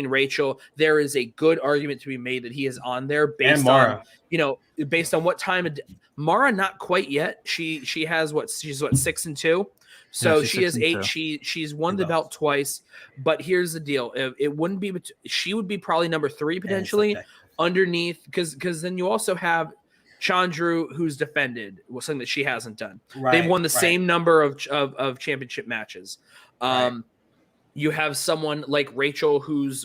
Rachel. There is a good argument to be made that he is on there based on, based on what time. Mara, not quite yet. She's 6-2. So she is 8. She's won the belt twice, but here's the deal: it wouldn't be. She would be probably number 3 potentially underneath, because then you also have Chandru, who's defended, something that she hasn't done. They've won the same number of championship matches. You have someone like Rachel who's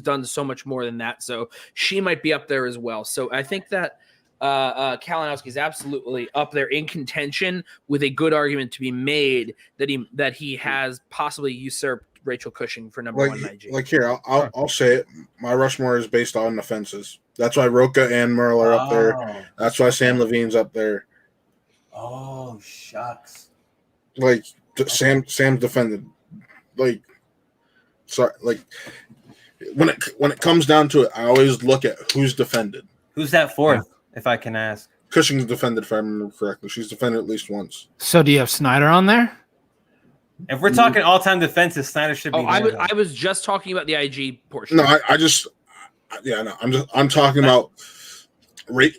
done so much more than that, so she might be up there as well. So I think that Kalinowski is absolutely up there in contention, with a good argument to be made that he has possibly usurped Rachel Cushing for number 1 in IG. Like here, I'll say it. My Rushmore is based on offenses. That's why Roca and Merle are up there. That's why Sam Levine's up there. Oh shucks! Like Sam's defended. Like, sorry. Like when it comes down to it, I always look at who's defended. Who's that 4th? If I can ask. Cushing's defended, if I remember correctly. She's defended at least once. So do you have Snyder on there? If we're talking all-time defenses, Snyder should be. I was just talking about the IG portion. No, I'm talking about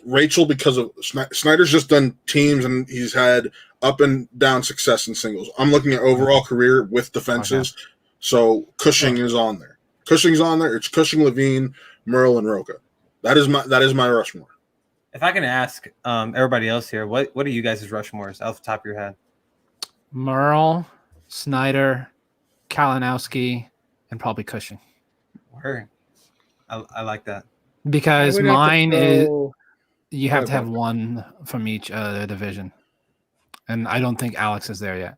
Rachel, because of Snyder's just done teams and he's had up and down success in singles. I'm looking at overall career with defenses. Okay. So Cushing is on there. Cushing's on there. It's Cushing, Levine, Merle, and Roca. That is my Rushmore. If I can ask everybody else here, what are you guys' Rushmores off the top of your head? Merle, Snyder, Kalinowski, and probably Cushing. Word. I like that. Because mine is you have to have one from each division. And I don't think Alex is there yet.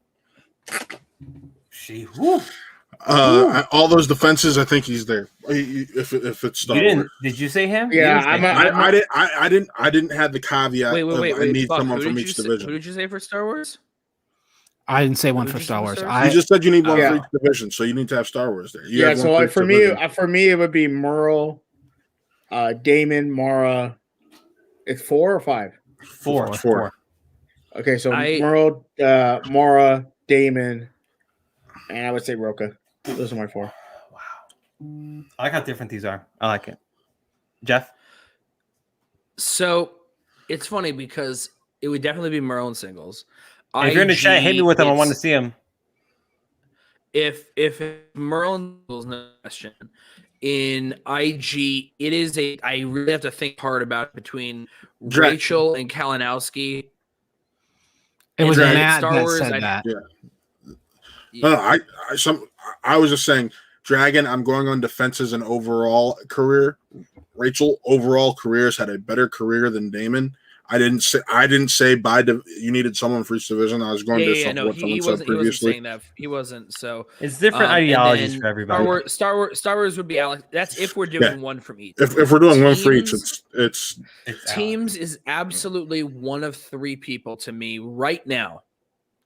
All those defenses, I think he's there. If it's Star Wars. Did you say him? Yeah, I didn't have the caveat. Wait, I need Buck, someone from each division. Who did you say for Star Wars? I didn't say one for Star Wars. You just said you need one for each division, so you need to have Star Wars there. So like for me, it would be Merle, Damon, Mara. It's 4 or 5. Four. Okay, so Merle, Mara, Damon, and I would say Roka. Those are my 4. Wow. I like how different these are. I like it. Jeff? So it's funny because it would definitely be Merle in singles. And if you're in the chat, hit me with them. I want to see them. If Merle in singles, no question. In IG, it is I really have to think hard about it between Rachel and Kalinowski. It was Matt Star that Wars, said that. Yeah. I was just saying, Dragon, I'm going on defenses and overall career. Rachel overall careers had a better career than Damon. I didn't say you needed someone for each division. I was going to what someone said previously. He wasn't saying that. He wasn't. So it's different ideologies for everybody. Star Wars would be Alex. That's if we're doing one from each. If we're doing one for each, it's Teams is absolutely one of 3 people to me right now.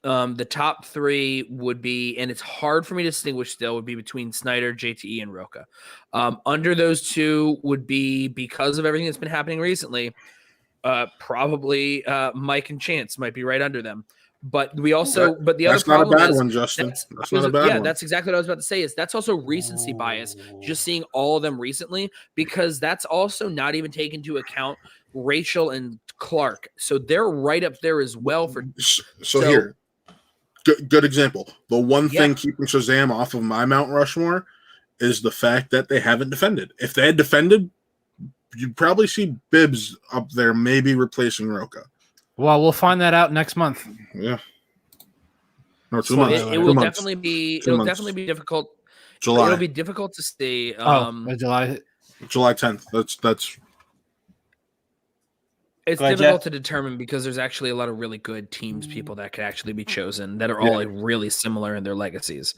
The top 3 would be, and it's hard for me to distinguish still, would be between Snyder, JTE, and Roka. Under those 2 would be, because of everything that's been happening recently, probably Mike and Chance might be right under them. But we also, the other problem not a bad is one, Justin. That's not a bad one. That's exactly what I was about to say. Is that's also recency bias. Just seeing all of them recently, because that's also not even taken into account Rachel and Clark. So they're right up there as well. So here, good example. The one thing keeping Shazam off of my Mount Rushmore is the fact that they haven't defended. If they had defended, you'd probably see Bibbs up there, maybe replacing Roka. Well, we'll find that out next month. Yeah. No, 2 months. It will definitely be. It'll definitely be difficult. July. It'll be difficult to see. July 10th. That's. It's difficult to determine because there's actually a lot of really good teams, people that could actually be chosen that are all like really similar in their legacies.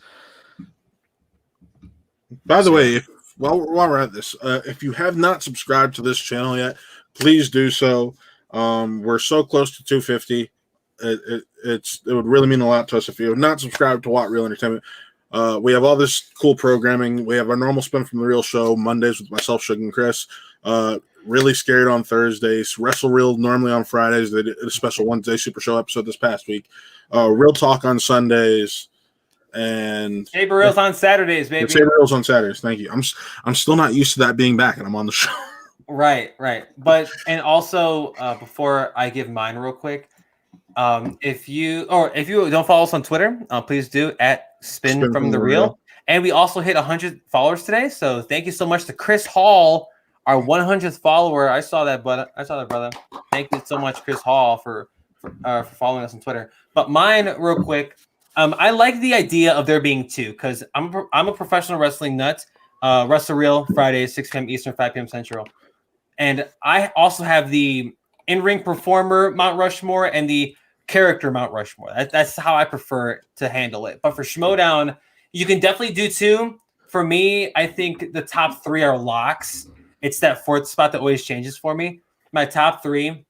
By the way, while we're at this, if you have not subscribed to this channel yet, please do so. We're so close to 250. It would really mean a lot to us if you have not subscribed to Watt Real Entertainment. We have all this cool programming. We have our normal Spin from the Real show Mondays with myself, Suge, and Chris. Really Scared on Thursdays. Wrestle Real normally on Fridays. They did a special Wednesday Super Show episode this past week. Real Talk on Sundays. And Saber Reels on Saturdays, baby. Saber Reels on Saturdays. Thank you. I'm still not used to that being back, and I'm on the show. Right. But and also before I give mine real quick, if you don't follow us on Twitter, please do at Spin from the Real. And we also hit 100 followers today, so thank you so much to Chris Hall, our 100th follower. I saw that, brother. Thank you so much, Chris Hall, for following us on Twitter. But mine, real quick, I like the idea of there being 2 because I'm a professional wrestling nut. Wrestle Real Fridays, 6 p.m. Eastern, 5 p.m. Central. And I also have the in-ring performer Mount Rushmore and the character Mount Rushmore. That's how I prefer to handle it. But for Schmoedown, you can definitely do 2. For me, I think the top 3 are locks. It's that 4th spot that always changes for me. My top 3,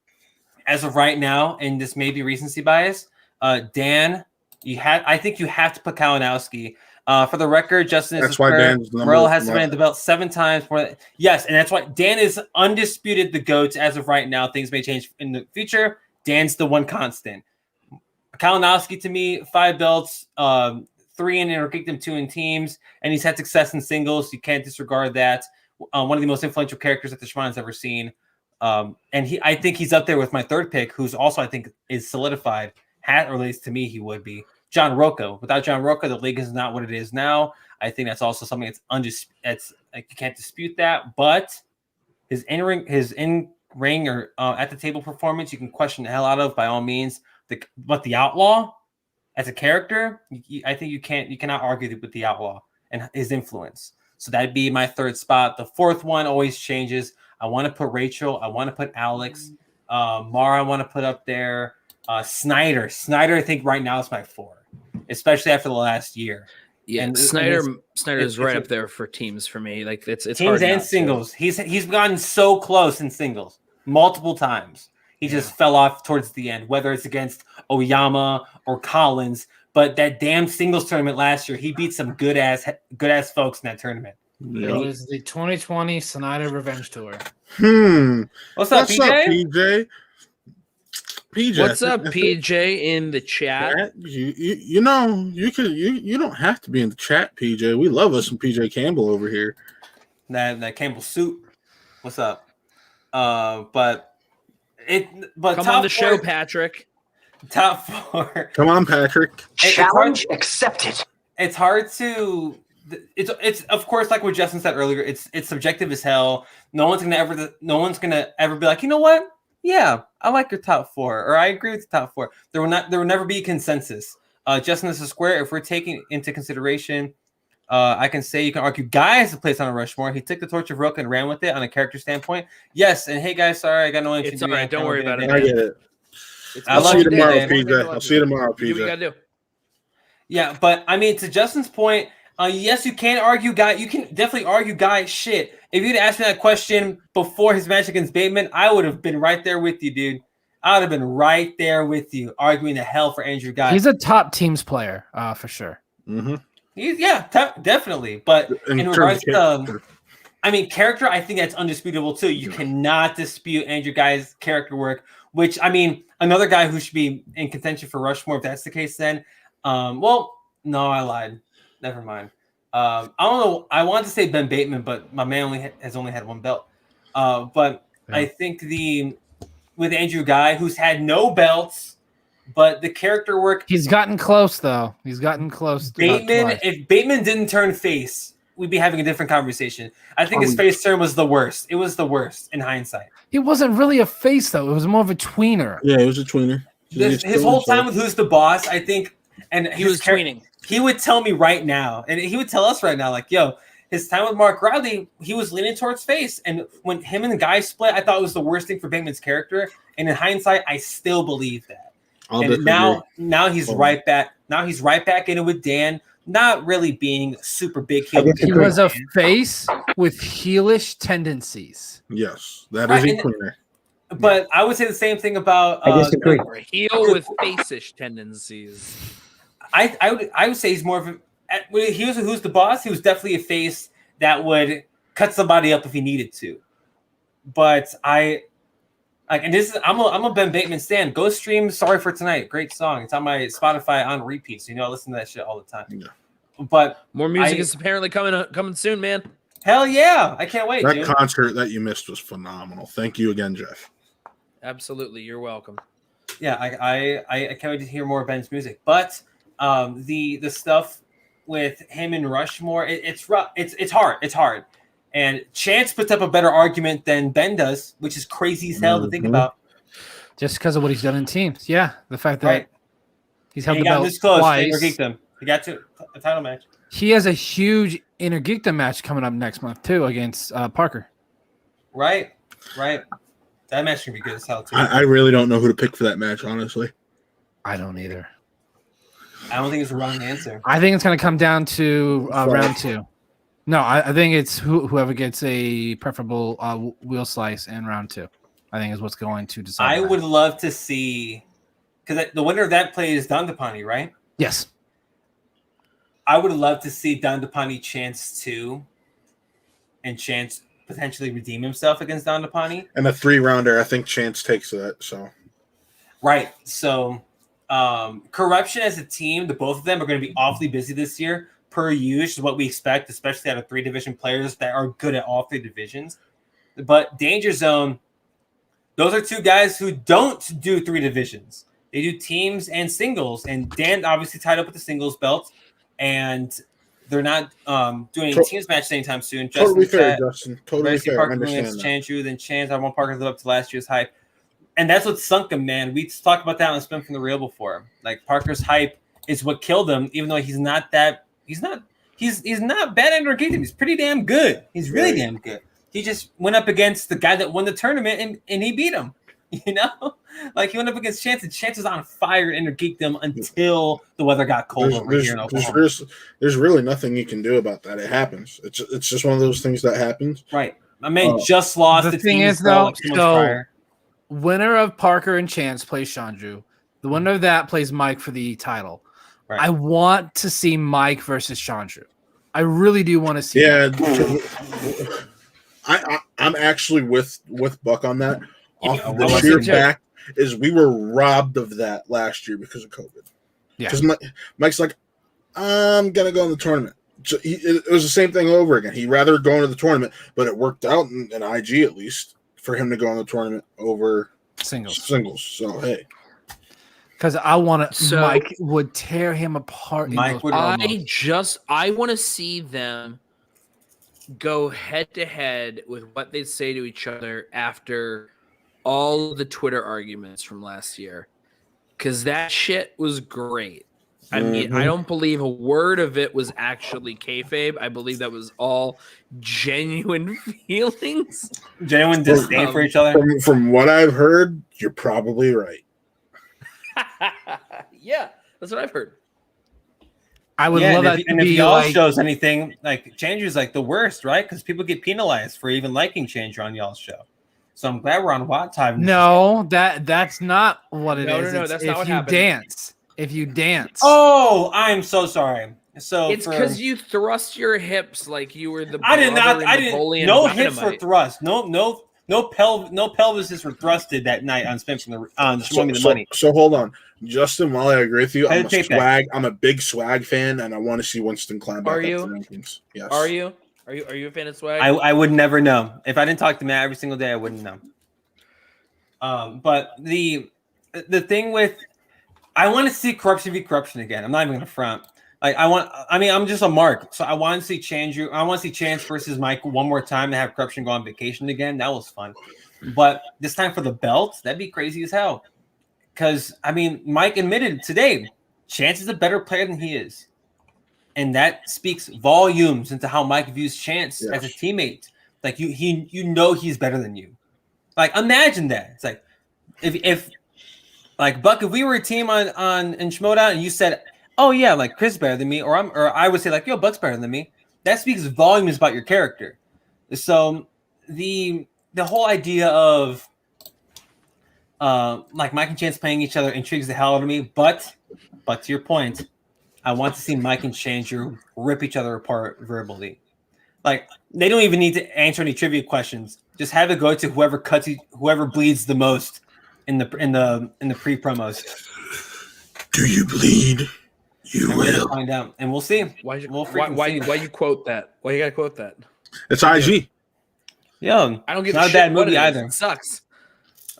as of right now, and this may be recency bias, Dan, I think you have to put Kalinowski. For the record, Justin is Merle has been the belt 7 times. Yes, and that's why Dan is undisputed the GOAT as of right now. Things may change in the future. Dan's the one constant. Kalinowski, to me, 5 belts, 3 in Interkingdom, 2 in teams, and he's had success in singles. You can't disregard that. One of the most influential characters that the Schmoe's ever seen. And I think he's up there with my 3rd pick, who's also, I think, is solidified. Or at least to me, he would be. John Rocco. Without John Rocco, the league is not what it is now. I think that's also something that's you can't dispute that. But his in-ring or at the table performance, you can question the hell out of by all means. But the Outlaw, as a character, I think you cannot argue with the Outlaw and his influence. So that'd be my 3rd spot. The 4th one always changes. I want to put Rachel. I want to put Alex. Mara, I want to put up there. Snyder, I think right now is my 4, especially after the last year. Yeah, and Snyder's right up there for teams for me. Like it's teams hard and singles. He's gotten so close in singles multiple times. He just fell off towards the end, whether it's against Oyama or Collins. But that damn singles tournament last year, he beat some good ass folks in that tournament. It was the 2020 Snyder Revenge Tour. What's up, PJ? PJ. What's up, PJ, in the chat? You know, you don't have to be in the chat, PJ. We love us some PJ Campbell over here. That Campbell soup. What's up? But Come on the show, Patrick. Top 4. Come on, Patrick. Challenge accepted. It's hard to. It's of course, like what Justin said earlier. It's subjective as hell. No one's gonna ever be like, you know what? Yeah, I like your top 4, or I agree with the top 4. There will never be a consensus. Justin, this is square. If we're taking into consideration, I can say you can argue Guy has a place on a Rushmore. He took the torch of Rook and ran with it on a character standpoint. Yes, and hey guys, sorry I got no one to It's do. all right. Don't worry about it. I get it. I'll see you tomorrow, PJ. I'll see you tomorrow, PJ. Do what you gotta do. Yeah, but I mean, to Justin's point, yes, you can argue Guy. You can definitely argue Guy shit. If you'd asked me that question before his match against Bateman, I would have been right there with you, dude. I would have been right there with you, arguing the hell for Andrew Guy. He's a top teams player, for sure. Mm-hmm. Definitely. But in regards to, character, I think that's undisputable too. You cannot dispute Andrew Guy's character work. Which, I mean, another guy who should be in contention for Rushmore, if that's the case, then. No, I lied. Never mind. I don't know. I wanted to say Ben Bateman, but my man has only had 1 belt. But yeah. I think with Andrew Guy, who's had no belts, but the character work. He's gotten close, though. He's gotten close. Bateman, if Bateman didn't turn face, we'd be having a different conversation. I think his face turn was the worst. It was the worst in hindsight. He wasn't really a face, though. It was more of a tweener. Yeah, it was a tweener. His whole time with Who's the Boss, I think, and he was tweening. He would tell me right now, and he would tell us right now, like, yo, his time with Mark Riley, he was leaning towards face. And when him and the guy split, I thought it was the worst thing for Bateman's character. And in hindsight, I still believe that. And now he's right back. Now he's right back in it with Dan, not really being super big heel. He was a face with heelish tendencies. Yes, that is a cleaner. But I would say the same thing about I disagree. Heel with face-ish tendencies. I would say he's more of a. He was Who's the Boss. He was definitely a face that would cut somebody up if he needed to. But I'm a Ben Bateman stan. Go stream "Sorry for Tonight." Great song. It's on my Spotify on repeat, so I listen to that shit all the time. Yeah. But more music is apparently coming soon, man. Hell yeah! I can't wait. That concert that you missed was phenomenal. Thank you again, Jeff. Absolutely, you're welcome. Yeah, I can't wait to hear more of Ben's music. But the stuff with him and Rushmore, it's rough. It's hard. And Chance puts up a better argument than Ben does, which is crazy as hell to think about. Just because of what he's done in teams. Yeah, the fact that he's held the belt this close. twice. He got to a title match. He has a huge Inner Geekdom match coming up next month too against Parker. Right. That match can be good as hell too. I really don't know who to pick for that match, honestly. I don't either. I don't think it's the wrong answer. I think it's going to come down to round 2. No, I think it's whoever gets a preferable wheel slice in round 2. I think is what's going to decide. I would love to see, because the winner of that play is Dandapani, right? Yes. I would love to see Dandapani Chance 2, and Chance potentially redeem himself against Dandapani. And a 3-rounder, I think Chance takes that. So, right. So, Corruption as a team, the both of them are going to be awfully busy this year, per usual, what we expect, especially out of 3 division players that are good at all 3 divisions. But Danger Zone, those are 2 guys who don't do 3 divisions. They do teams and singles. And Dan obviously tied up with the singles belt, and they're not doing a teams match anytime soon. Totally fair, Justin. Totally fair. Parker against Chanchu, then Chance. I want Parker to live up to last year's hype. And that's what sunk him, man. We talked about that on Spin from the Real before. Like, Parker's hype is what killed him, even though he's not bad at Kingdom. He's pretty damn good. He's really damn good. He just went up against the guy that won the tournament and he beat him. Like, he went up against Chance, and Chance was on fire in Geekdom until the weather got cold over here in Oklahoma. There's really nothing you can do about that. It happens. It's just one of those things that happens. Right. My man just lost. The thing is, though, so winner of Parker and Chance plays Chandru. The winner of that plays Mike for the title. Right. I want to see Mike versus Chandru. I really do want to see. Yeah, I'm actually with Buck on that. Off of the sheer fact is we were robbed of that last year because of COVID. Yeah. Because Mike's like, I'm gonna go in the tournament. So it was the same thing over again. He'd rather go into the tournament, but it worked out in IG at least for him to go in the tournament over Singles. So hey, because I want to. So- Mike would tear him apart. Mike would I want to see them go head to head with what they say to each other after all of the Twitter arguments from last year, because that shit was great. I mean, I don't believe a word of it was actually kayfabe. I believe that was all genuine feelings. Genuine disdain for each other. From what I've heard, you're probably right. Yeah, that's what I've heard. I would love that. And if y'all shows anything, like Changer's like the worst, right? Because people get penalized for even liking Changer on y'all's show. So I'm glad we're on Watt time. No, that's not what it is. No, It's that's not what happened. If you dance. Oh, I'm so sorry. So It's because you thrust your hips like you were the. I did not. I Napoleon didn't. No Dynamite. hips were thrust. No pelvises were thrusted that night on Spin from the Show Me the Money. So hold on, Justin. While I agree with you, I take that. I'm a big swag fan, and I want to see Winston climb back Are up you? the rankings. Yes. Are you a fan of swag? I would never know if I didn't talk to Matt every single day. I wouldn't know. But the thing with, I want to see corruption be corruption again. I'm not even gonna front. Like I'm just a mark. So I want to see Chance versus Mike one more time and have corruption go on vacation again. That was fun. But this time for the belt, that'd be crazy as hell. Because Mike admitted today, Chance is a better player than he is. And that speaks volumes into how Mike views Chance as a teammate. Like you know he's better than you. Like imagine that. It's like if like Buck, if we were a team in Schmoe and you said, oh yeah, like Chris better than me, or I would say like, yo, Buck's better than me. That speaks volumes about your character. So the whole idea of like Mike and Chance playing each other intrigues the hell out of me. But to your point, I want to see Mike and Changer rip each other apart verbally. Like they don't even need to answer any trivia questions. Just have it go to whoever bleeds the most in the pre-promos. Do you bleed? You and will we'll find out, and we'll see. Why you quote that? Why you gotta quote that? It's IG. Yeah, I don't give not a a bad shit what movie it is. either. It sucks.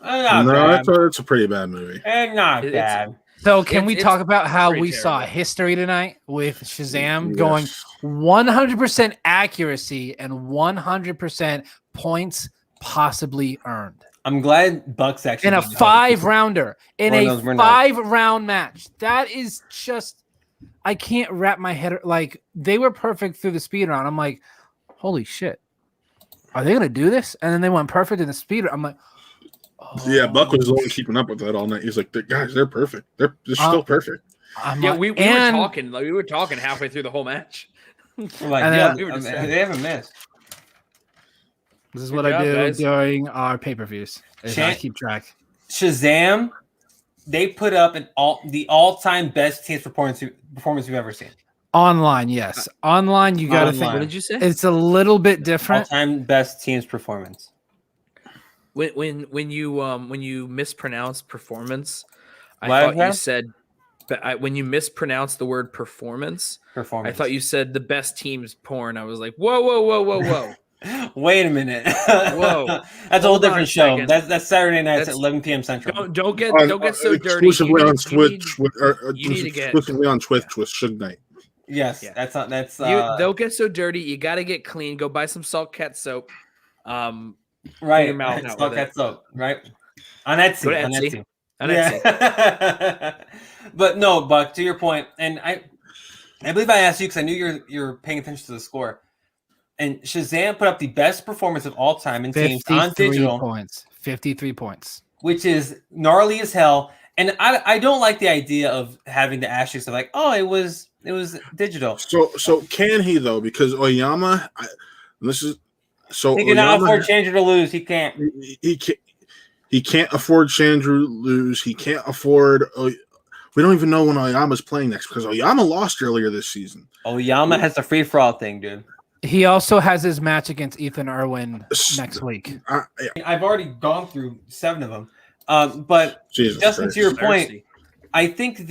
It's a pretty bad movie. And not bad. So can we It's talk about how pretty we saw terrible. history tonight with Shazam Yes. going 100% accuracy and 100% points possibly earned I'm glad Bucks actually in a did that. 5-rounder in One of a those we're not. 5-round match? That is just, I can't wrap my head. Like they were perfect through the speed round. I'm like, holy shit, are they gonna do this? And then they went perfect in the speed round. I'm like, Yeah, Buck was the one keeping up with that all night. He's like, guys, they're perfect. They're still perfect. We were talking halfway through the whole match. We're like, And yeah, then- we were just they haven't missed. This is Good what I job, do guys. during our pay-per-views. I Chant- keep track. Shazam, they put up the all-time best team's performance we've ever seen. Online, yes. Online, you got to think. Online. What did you say? It's a little bit different. All-time best team's performance. When you mispronounce performance, I What, thought you yeah? said. But when you mispronounced the word performance, I thought you said the best team's porn. I was like, whoa. Wait a minute. Whoa. That's a whole Hold on a different show. second. That's Saturday nights at That's- 11 p.m. Central. Don't get so dirty. Exclusively on Twitch. you need to get- Exclusively on Twitch with Suge Knight. Yes, Yeah. that's Don't get so dirty. You got to get clean. Go buy some salt cat soap. right. your mouth It's out not with that it. soap, right? On Etsy. Go to on Etsy. Etsy. And that's it. Yeah. But no, Buck, to your point, and I believe I asked you because I knew you're paying attention to the score. And Shazam put up the best performance of all time in teams on 53 digital, points. 53 points. which is gnarly as hell. And I don't like the idea of having the asterisks of like, oh, it was digital. So can he though? Because Oyama, He cannot afford Changer to lose. He can't. He can't afford Chandru to lose. He can't afford. We don't even know when Oyama's playing next because Oyama lost earlier this season. Oyama has the free for all thing, dude. He also has his match against Ethan Irwin next week. I've already gone through 7 of them. But Jesus Justin, Christ. to your point, Thirsty. I think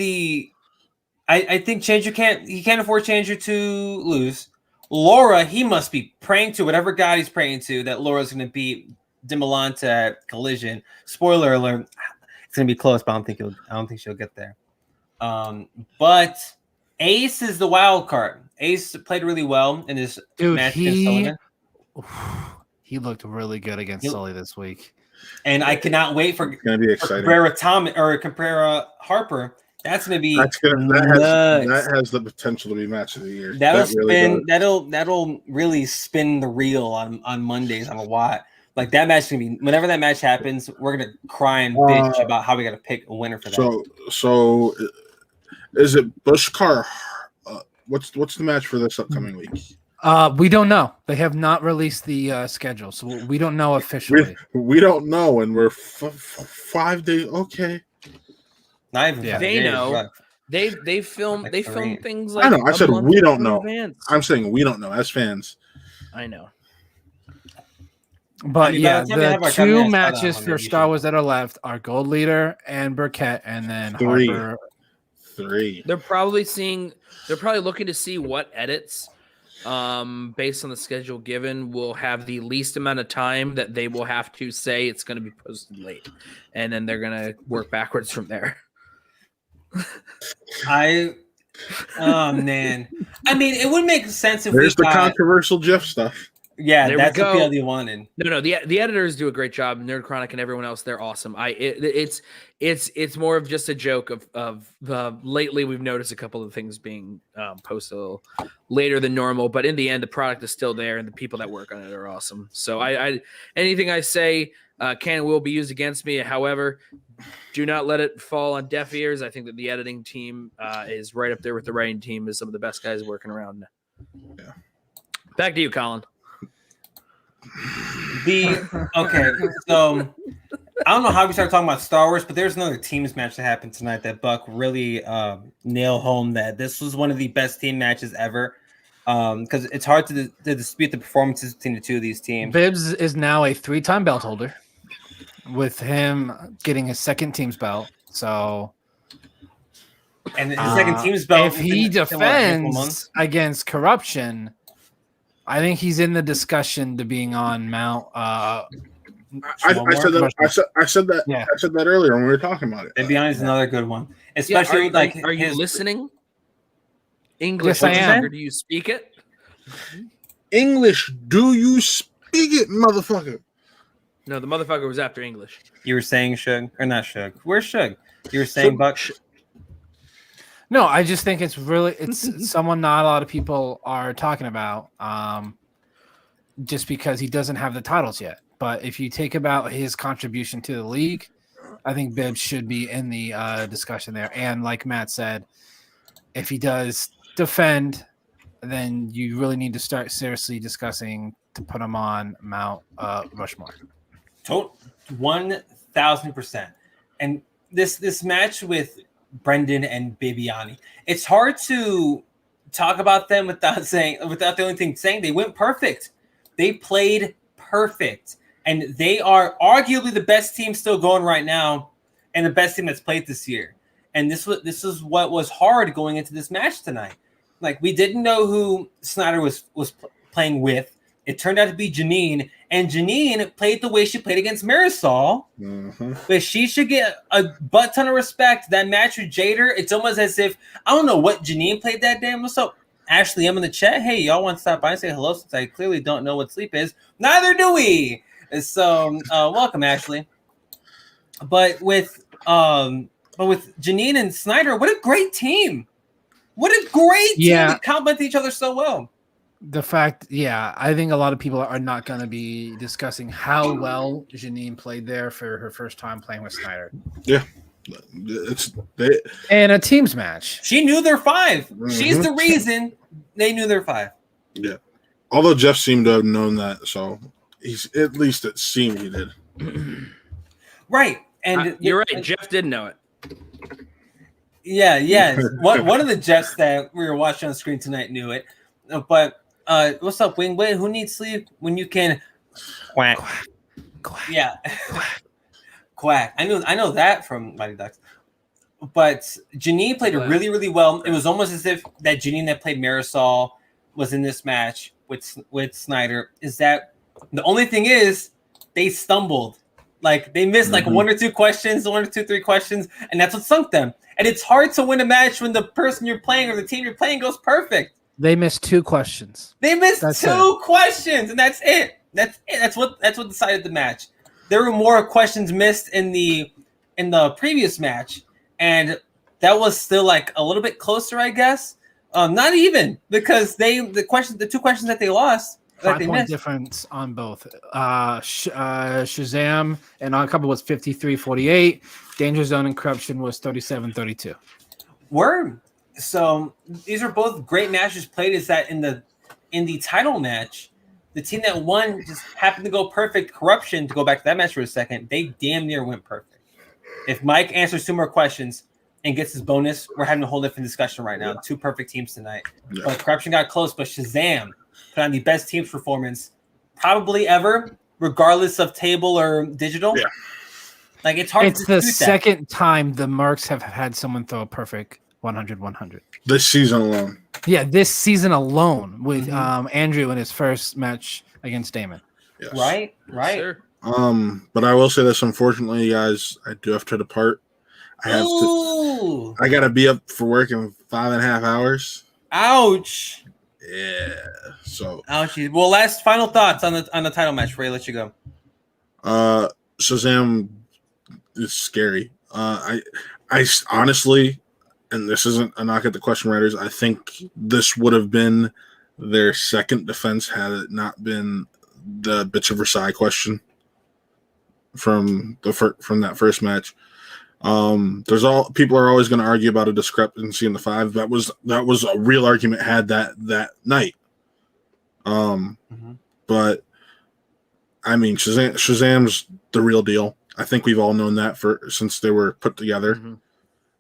I think Changer he can't afford Changer to lose. Laura, he must be praying to whatever god he's praying to that Laura's going to beat Dimolanta at Collision. Spoiler alert: it's going to be close, but I don't think she'll get there. But Ace is the wild card. Ace played really well in this match against Sullivan. He looked really good against Sully this week. And I cannot wait for It's gonna be exciting. Cabrera Harper. That's gonna be that has the potential to be match of the year. That'll really spin the reel on Mondays on a lot. Like that match gonna be whenever that match happens, we're gonna cry and bitch about how we gotta pick a winner for that. So is it Bushcar? What's the match for this upcoming week? We don't know. They have not released the schedule, so we don't know officially. We don't know, and we're 5 days. Okay. Not even They know. They film things like I know. I said we don't know. Advance. I'm saying we don't know as fans. I know. But by the time we have the our two comments, matches hold on, for maybe you Star should- Wars that are left are Gold Leader and Burkett, and then Three. Harper. 3. They're probably looking to see what edits based on the schedule given will have the least amount of time that they will have to say it's going to be posted late, and then they're going to work backwards from there. Oh man, I mean, it would make sense if There's the we got, controversial Jeff stuff. yeah, There we that's the go. PLD you wanted. No, the editors do a great job. Nerd Chronic and everyone else, they're awesome. It's more of just a joke of lately we've noticed a couple of things being posted a little later than normal, but in the end, the product is still there, and the people that work on it are awesome. So I anything I say can and will be used against me. However, do not let it fall on deaf ears. I think that the editing team is right up there with the writing team as some of the best guys working around. Yeah. Back to you, Colin. Okay, so I don't know how we started talking about Star Wars, but there's another teams match that happened tonight that Buck really nailed home that this was one of the best team matches ever. Because it's hard to dispute the performances between the two of these teams. Bibbs is now a 3-time belt holder, with him getting his second team's belt. So, And his second team's belt. if he defends against corruption, I think he's in the discussion to being on Mount. I said that earlier when we were talking about it. And Beyond is another good one, especially Are you listening? English, Yes, I am. or do you speak it? English, do you speak it, motherfucker? No, the motherfucker was after English. You were saying Shug or not Shug? Where's Shug? You were saying Buck. No, I just think it's someone not a lot of people are talking about, just because he doesn't have the titles yet. But if you take about his contribution to the league, I think Bibbs should be in the discussion there. And like Matt said, if he does defend, then you really need to start seriously discussing to put him on Mount Rushmore. 1,000%. And this match with Brendan and Bibiani, it's hard to talk about them without the only thing saying they went perfect. They played perfect, and they are arguably the best team still going right now, and the best team that's played this year. And this is what was hard going into this match tonight. Like, we didn't know who Snyder was playing with. It turned out to be Janine, and Janine played the way she played against Marisol. Mm-hmm. But she should get a butt ton of respect. That match with Jader, it's almost as if, I don't know what Janine played that day. What's up, Ashley? I'm in the chat. Hey, y'all want to stop by and say hello since I clearly don't know what sleep is. Neither do we. So welcome, Ashley. But with Janine and Snyder, what a great team. What a great team. They complement each other so well. The fact, I think a lot of people are not going to be discussing how well Janine played there for her first time playing with Snyder. Yeah. And a teams match. She knew their 5. Mm-hmm. She's the reason they knew their 5. Yeah. Although Jeff seemed to have known that, so he's at least it seemed he did. Right. And you're right. Jeff did know it. Yeah. One of the Jeffs that we were watching on the screen tonight knew it. But what's up, Wingway? Who needs sleep when you can quack? Yeah. Quack. I know that from Mighty Ducks. But Janine played really, really well. It was almost as if that Janine that played Marisol was in this match with Snyder. Is that the only thing is they stumbled. Like they missed like one or two questions, 3 questions, and that's what sunk them. And it's hard to win a match when the person you're playing or the team you're playing goes perfect. They missed 2 questions. They missed 2 questions, and that's it. That's it. That's what decided the match. There were more questions missed in the previous match, and that was still like a little bit closer, I guess. Not even because the 2 questions that they lost. 5-point difference on both. Shazam and on couple was 53-48. Danger Zone and Corruption was 37-32. Word. So these are both great matches played. Is that in the title match, the team that won just happened to go perfect. Corruption, to go back to that match for a second, they damn near went perfect. If Mike answers 2 more questions and gets his bonus, we're having a whole different discussion right now. 2 perfect teams tonight. Yeah. But Corruption got close, but Shazam put on the best team's performance probably ever, regardless of table or digital. Yeah. Like it's hard. It's the second time the Mercs have had someone throw a perfect 100-100 this season alone. Yeah, this season alone with Andrew in his first match against Damon. Yes. Right. Sure. But I will say this, unfortunately, guys, I do have to depart. I gotta be up for work in 5.5 hours. Ouch. Yeah. So. Ouchie. Well, final thoughts on the title match before I let you go. Shazam is scary. I honestly, and this isn't a knock at the question writers, I think this would have been their second defense had it not been the Bitch of Versailles question from that first match. People are always going to argue about a discrepancy in the 5. That was a real argument had that night. But I mean, Shazam's the real deal. I think we've all known that since they were put together.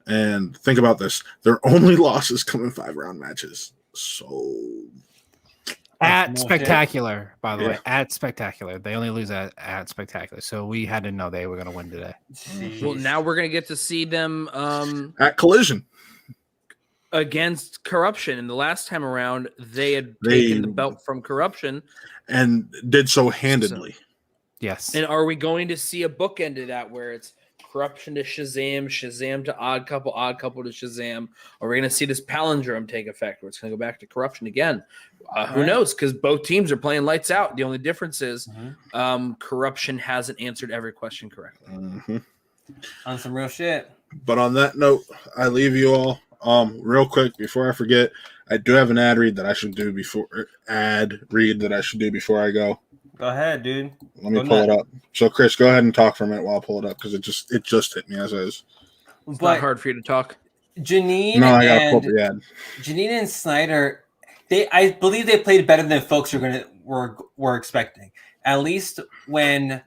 And think about this: their only losses come in 5-round matches. So at Spectacular, by the way, at Spectacular, they only lose at Spectacular. So we had to know they were going to win today. Well, now we're going to get to see them at Collision against Corruption. And the last time around, they had taken the belt from Corruption and did so handedly. Yes. And are we going to see a bookend to that where it's Corruption to Shazam, Shazam to Odd Couple to Shazam? Are we going to see this palindrome take effect where it's going to go back to Corruption again? Who knows? Because both teams are playing lights out. The only difference is Corruption hasn't answered every question correctly. On some real shit. But on that note, I leave you all. Real quick before I forget, I do have an ad read that I should do before I go. Go ahead, dude. Let me pull it up. So, Chris, go ahead and talk for a minute while I pull it up because it just hit me as is. It's not hard for you to talk. Janine and Snyder, I believe they played better than folks were expecting. At least when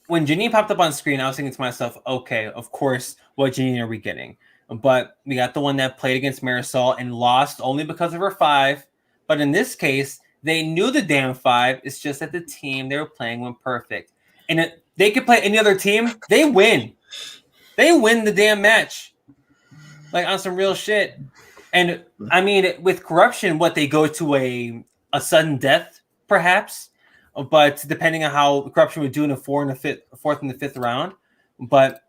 Janine popped up on screen, I was thinking to myself, okay, of course, what Janine are we getting? But we got the one that played against Marisol and lost only because of her 5. But in this case, they knew the damn 5. It's just that the team they were playing went perfect. And they could play any other team. They win. They win the damn match. Like on some real shit. And I mean, with Corruption, they go to a sudden death, perhaps. But depending on how Corruption would do in the 4th and the 5th round. But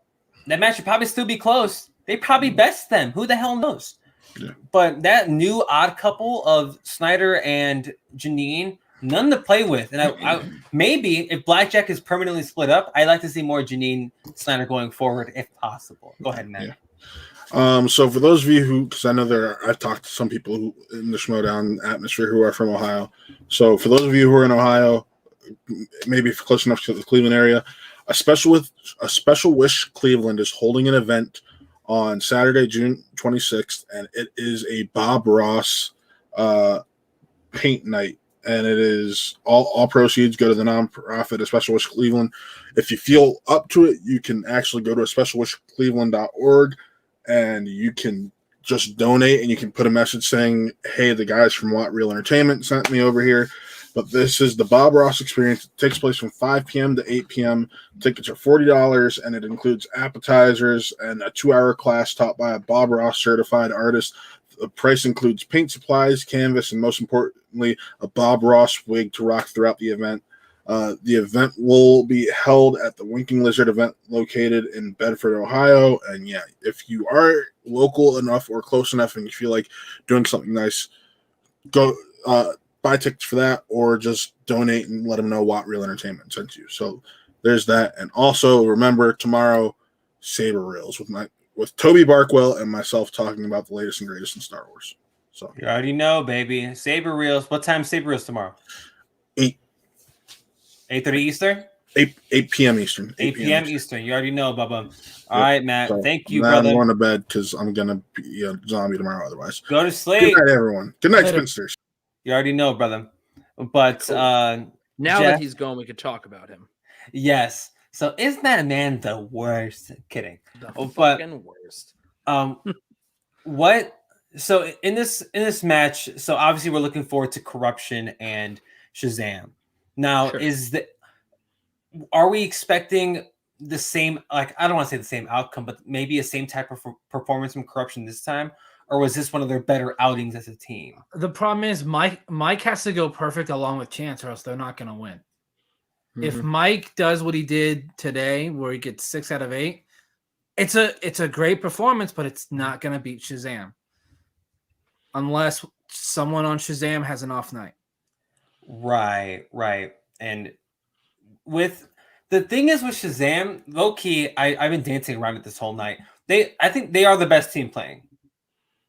that match would probably still be close. They probably best them. Who the hell knows? Yeah. But that new odd couple of Snyder and Janine, none to play with. And I maybe if Blackjack is permanently split up, I'd like to see more Janine Snyder going forward if possible. Go ahead, man. Yeah. So for those of you because I know I've talked to some people in the Schmoe atmosphere who are from Ohio. So for those of you who are in Ohio, maybe close enough to the Cleveland area, a Special Wish Cleveland is holding an event on Saturday, June 26th, and it is a Bob Ross paint night, and it is all proceeds go to the nonprofit, A Special Wish Cleveland. If you feel up to it, you can actually go to specialwishcleveland.org, and you can just donate, and you can put a message saying, hey, the guys from Watt Real Entertainment sent me over here. But this is the Bob Ross experience. It takes place from 5 p.m. to 8 p.m. Tickets are $40, and it includes appetizers and a 2-hour class taught by a Bob Ross certified artist. The price includes paint supplies, canvas, and most importantly, a Bob Ross wig to rock throughout the event. The event will be held at the Winking Lizard event located in Bedford, Ohio. And yeah, if you are local enough or close enough and you feel like doing something nice, go buy tickets for that, or just donate and let them know Watt Real Entertainment sent you. So there's that. And also remember, tomorrow, Saber Reels with Toby Barkwell and myself talking about the latest and greatest in Star Wars. So you already know, baby. Saber Reels. What time Saber Reels tomorrow? 8:30 Eastern? 8 p.m. Eastern. 8 p.m. Eastern. You already know, Bubba. All Yep. right, Matt. So thank you, brother. I'm going to bed because I'm going to be a zombie tomorrow otherwise. Go to sleep. Good night, everyone. Good night, spinsters. You already know, brother. But Cool. Now Jeff, that he's gone, we could talk about him. yes. So isn't that man the worst? Kidding. The But fucking worst. what? So in this match, so obviously we're looking forward to Corruption and Shazam. Now, Sure. Are we expecting the same? Like, I don't want to say the same outcome, but maybe a same type of performance from Corruption this time, or was this one of their better outings as a team? The problem is Mike has to go perfect along with Chance, or else they're not going to win. Mm-hmm. If Mike does what he did today, where he gets 6 out of 8, it's a great performance, but it's not going to beat Shazam unless someone on Shazam has an off night. Right. And with the thing is with Shazam, low key, I've been dancing around it this whole night. I think they are the best team playing.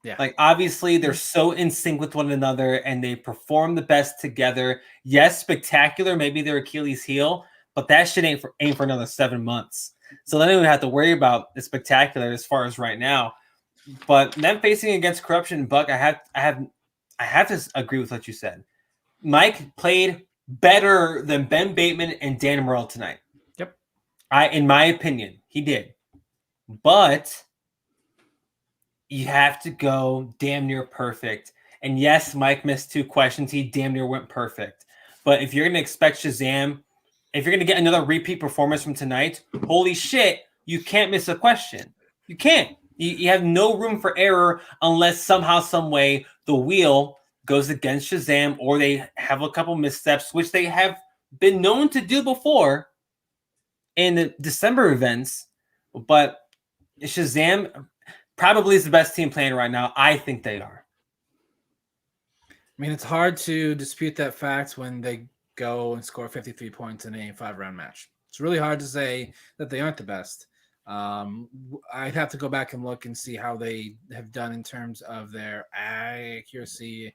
Yeah. Like, obviously they're so in sync with one another and they perform the best together. Yes, spectacular, maybe their Achilles heel, but that shit ain't for another 7 months. So then we have to worry about the spectacular as far as right now. But them facing against Corruption, Buck, I have to agree with what you said. Mike played better than Ben Bateman and Dan Morrell tonight. Yep. In my opinion, he did. But you have to go damn near perfect. And yes, Mike missed 2 questions. He damn near went perfect. But if you're going to expect Shazam, if you're going to get another repeat performance from tonight, holy shit, you can't miss a question. You can't. You have no room for error unless somehow, some way, the wheel goes against Shazam or they have a couple missteps, which they have been known to do before in the December events. But Shazam probably is the best team playing right now. I think they are. I mean, it's hard to dispute that fact when they go and score 53 points in a 5-round match. It's really hard to say that they aren't the best. I'd have to go back and look and see how they have done in terms of their accuracy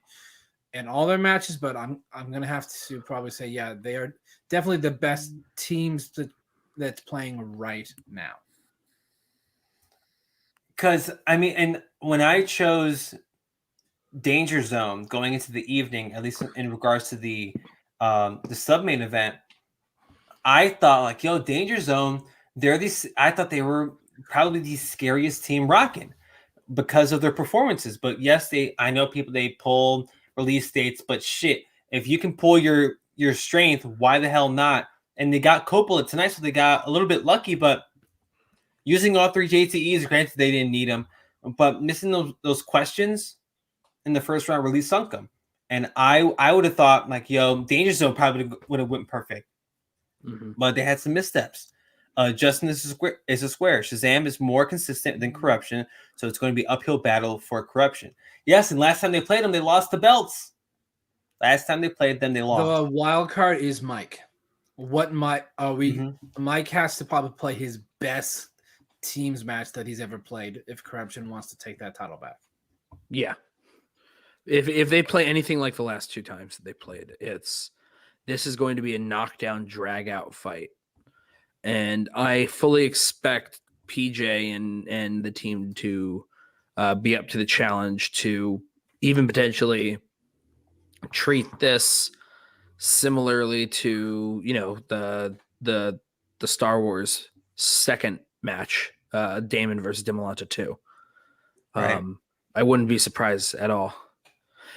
in all their matches, but I'm going to have to probably say, yeah, they are definitely the best teams that's playing right now. Because, I mean, and when I chose Danger Zone going into the evening, at least in regards to the sub-main event, I thought, like, yo, Danger Zone, I thought they were probably the scariest team rocking because of their performances. But yes, I know people, they pull release dates, but shit, if you can pull your strength, why the hell not? And they got Coppola tonight, so they got a little bit lucky, but using all 3 JTEs, granted they didn't need them, but missing those questions in the first round really sunk them. And I would have thought, like, yo, Danger Zone probably would have went perfect. Mm-hmm. But they had some missteps. Justin is a square. Shazam is more consistent than Corruption, so it's going to be uphill battle for Corruption. Yes, and last time they played them, they lost the belts. Last time they played them, they lost. The wild card is Mike. Mike has to probably play his best teams match that he's ever played if Corruption wants to take that title back. Yeah. If they play anything like the last 2 times that they played, this is going to be a knockdown, drag-out fight. And I fully expect PJ and the team to be up to the challenge to even potentially treat this similarly to, the Star Wars second match, Damon versus Demolanta 2. Right. I wouldn't be surprised at all.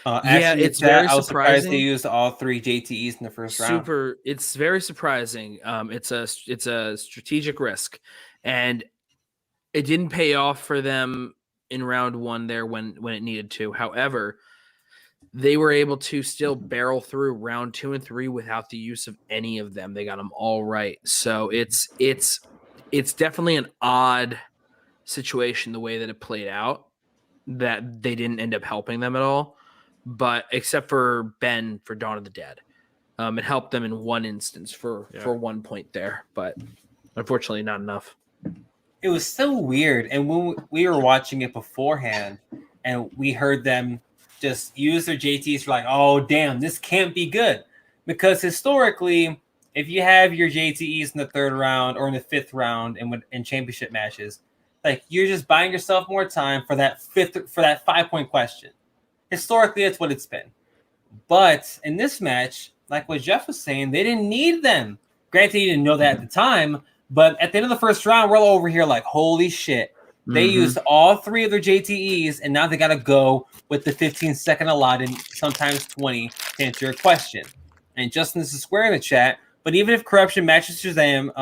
Yeah, it's very I was surprised they surprising. used all 3 JTEs in the first round. It's very surprising. It's a strategic risk, and it didn't pay off for them in round 1 there when it needed to. However, they were able to still barrel through round 2 and 3 without the use of any of them. They got them all right. So it's definitely an odd situation the way that it played out, that they didn't end up helping them at all. But except for Ben for Dawn of the Dead, it helped them in one instance for 1 point there, but unfortunately not enough. It was so weird. And when we were watching it beforehand and we heard them just use their JTs for like, oh, damn, this can't be good. Because historically, if you have your JTEs in the 3rd round or in the 5th round in championship matches, like you're just buying yourself more time for that 5-point question. Historically, that's what it's been. But in this match, like what Jeff was saying, they didn't need them. Granted, you didn't know that at the time, but at the end of the first round, we're all over here like, holy shit. They used all 3 of their JTEs, and now they got to go with the 15-second allotted, sometimes 20, to answer your question. And Justin, this is square in the chat, but even if Corruption matches Shazam,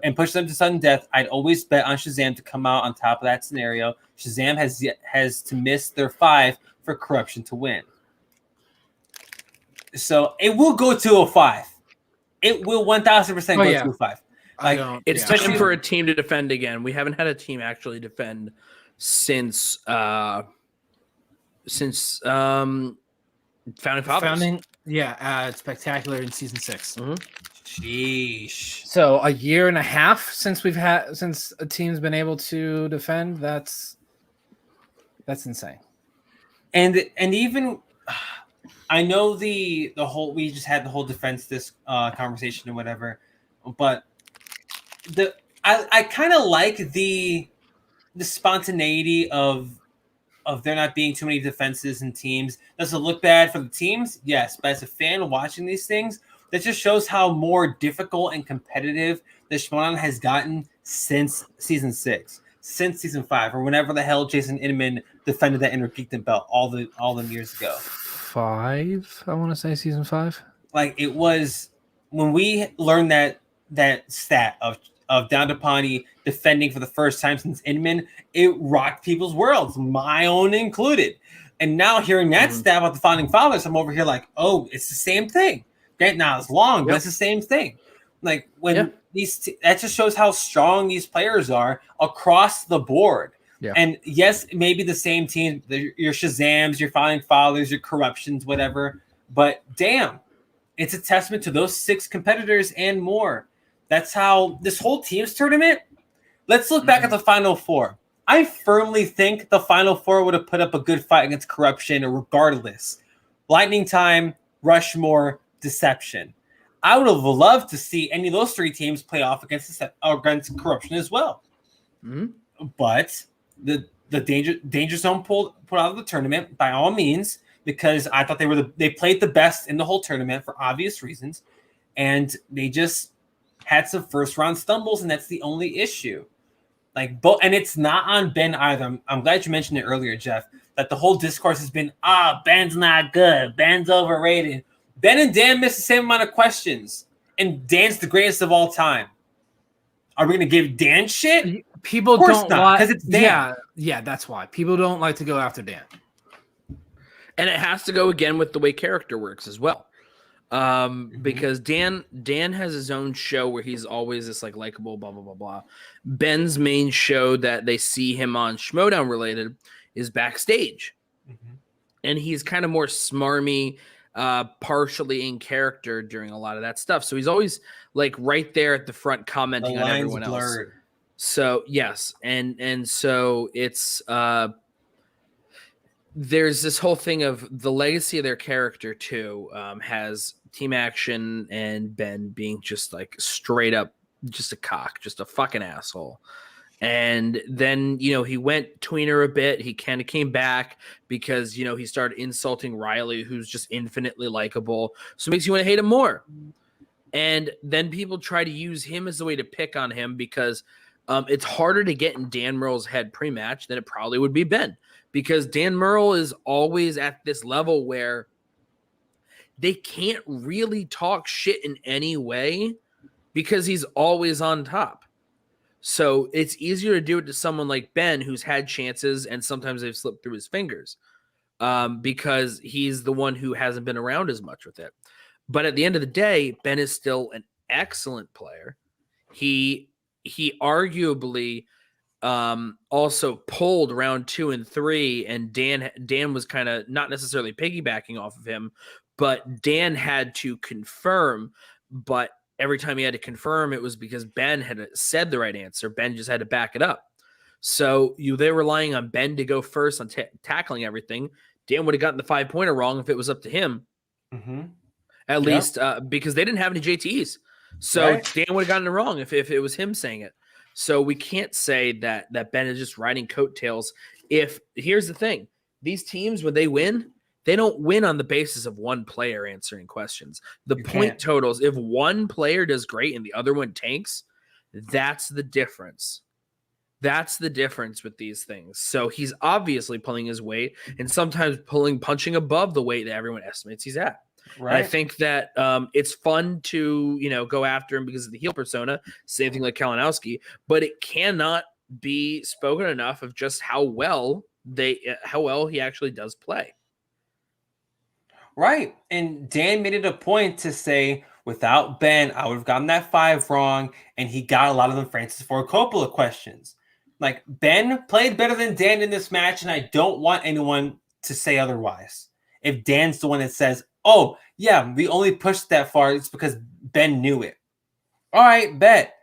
and pushes them to sudden death, I'd always bet on Shazam to come out on top of that scenario. Shazam has to miss their 5 for Corruption to win. So it will go to a 5. It will 1,000% go to a 5. It's time for a team to defend again. We haven't had a team actually defend since Founding Fathers. Spectacular in season 6. Sheesh. So a year and a half since a team's been able to defend. That's insane. And even I know the whole, we just had the whole defense this conversation or whatever, but I kind of like the spontaneity of there not being too many defenses and teams. Does it look bad for the teams? Yes, but as a fan watching these things, that just shows how more difficult and competitive the Schmoe has gotten since season 6, since season 5, or whenever the hell Jason Inman defended that Intergeekdom belt all them years ago. 5, I want to say season 5. Like it was when we learned that stat of Dowdapani defending for the first time since Inman, it rocked people's worlds, my own included. And now hearing that stat about the Founding Fathers, I'm over here like, oh, it's the same thing. Not as long, but it's the same thing. Like when that just shows how strong these players are across the board. Yeah. And yes, maybe the same team, your Shazams, your Founding Fathers, your Corruptions, whatever. But damn, it's a testament to those 6 competitors and more. That's how this whole team's tournament. Let's look back at the Final 4. I firmly think the Final 4 would have put up a good fight against Corruption regardless. Lightning Time, Rushmore, Deception. I would have loved to see any of those 3 teams play off against Corruption as well. But the Danger Zone pulled out of the tournament by all means, because I thought they played the best in the whole tournament for obvious reasons, and they just had some first round stumbles, and that's the only issue. And it's not on Ben either. I'm glad you mentioned it earlier, Jeff, that the whole discourse has been, Ben's not good, Ben's overrated. Ben and Dan missed the same amount of questions, and Dan's the greatest of all time. Are we going to give Dan shit? People don't like, because it's Dan. Yeah, that's why people don't like to go after Dan. And it has to go again with the way character works as well. Because Dan has his own show where he's always this like likable, blah, blah, blah, blah. Ben's main show that they see him on Schmoedown related is Backstage. And he's kind of more smarmy, partially in character during a lot of that stuff. So he's always like right there at the front commenting on everyone else. So yes. And so it's there's this whole thing of the legacy of their character too, has Team Action and Ben being just like straight up just a cock, just a fucking asshole. And then, he went tweener a bit. He kind of came back because, he started insulting Riley, who's just infinitely likable. So it makes you want to hate him more. And then people try to use him as a way to pick on him because it's harder to get in Dan Merle's head pre-match than it probably would be Ben. because Dan Murrell is always at this level where they can't really talk shit in any way because he's always on top. So it's easier to do it to someone like Ben, who's had chances and sometimes they've slipped through his fingers, because he's the one who hasn't been around as much with it. But at the end of the day, Ben is still an excellent player. He arguably also pulled round 2 and 3, and Dan was kind of not necessarily piggybacking off of him, but Dan had to confirm. But every time he had to confirm, it was because Ben had said the right answer. Ben just had to back it up. So they're relying on Ben to go first on tackling everything. Dan would have gotten the 5-pointer wrong if it was up to him. Mm-hmm. At least because they didn't have any JTs. So Dan would have gotten it wrong if it was him saying it. So we can't say that Ben is just riding coattails. Here's the thing, these teams, when they win, they don't win on the basis of one player answering questions. The point totals, if one player does great and the other one tanks, that's the difference. That's the difference with these things. So he's obviously pulling his weight and sometimes punching above the weight that everyone estimates he's at. Right. And I think that it's fun to, go after him because of the heel persona, same thing like Kalinowski, but it cannot be spoken enough of just how well he actually does play. Right. And Dan made it a point to say, without Ben, I would have gotten that 5 wrong. And he got a lot of the Francis Ford Coppola questions. Like, Ben played better than Dan in this match, and I don't want anyone to say otherwise. If Dan's the one that says, oh, yeah, we only pushed that far, it's because Ben knew it. All right, bet.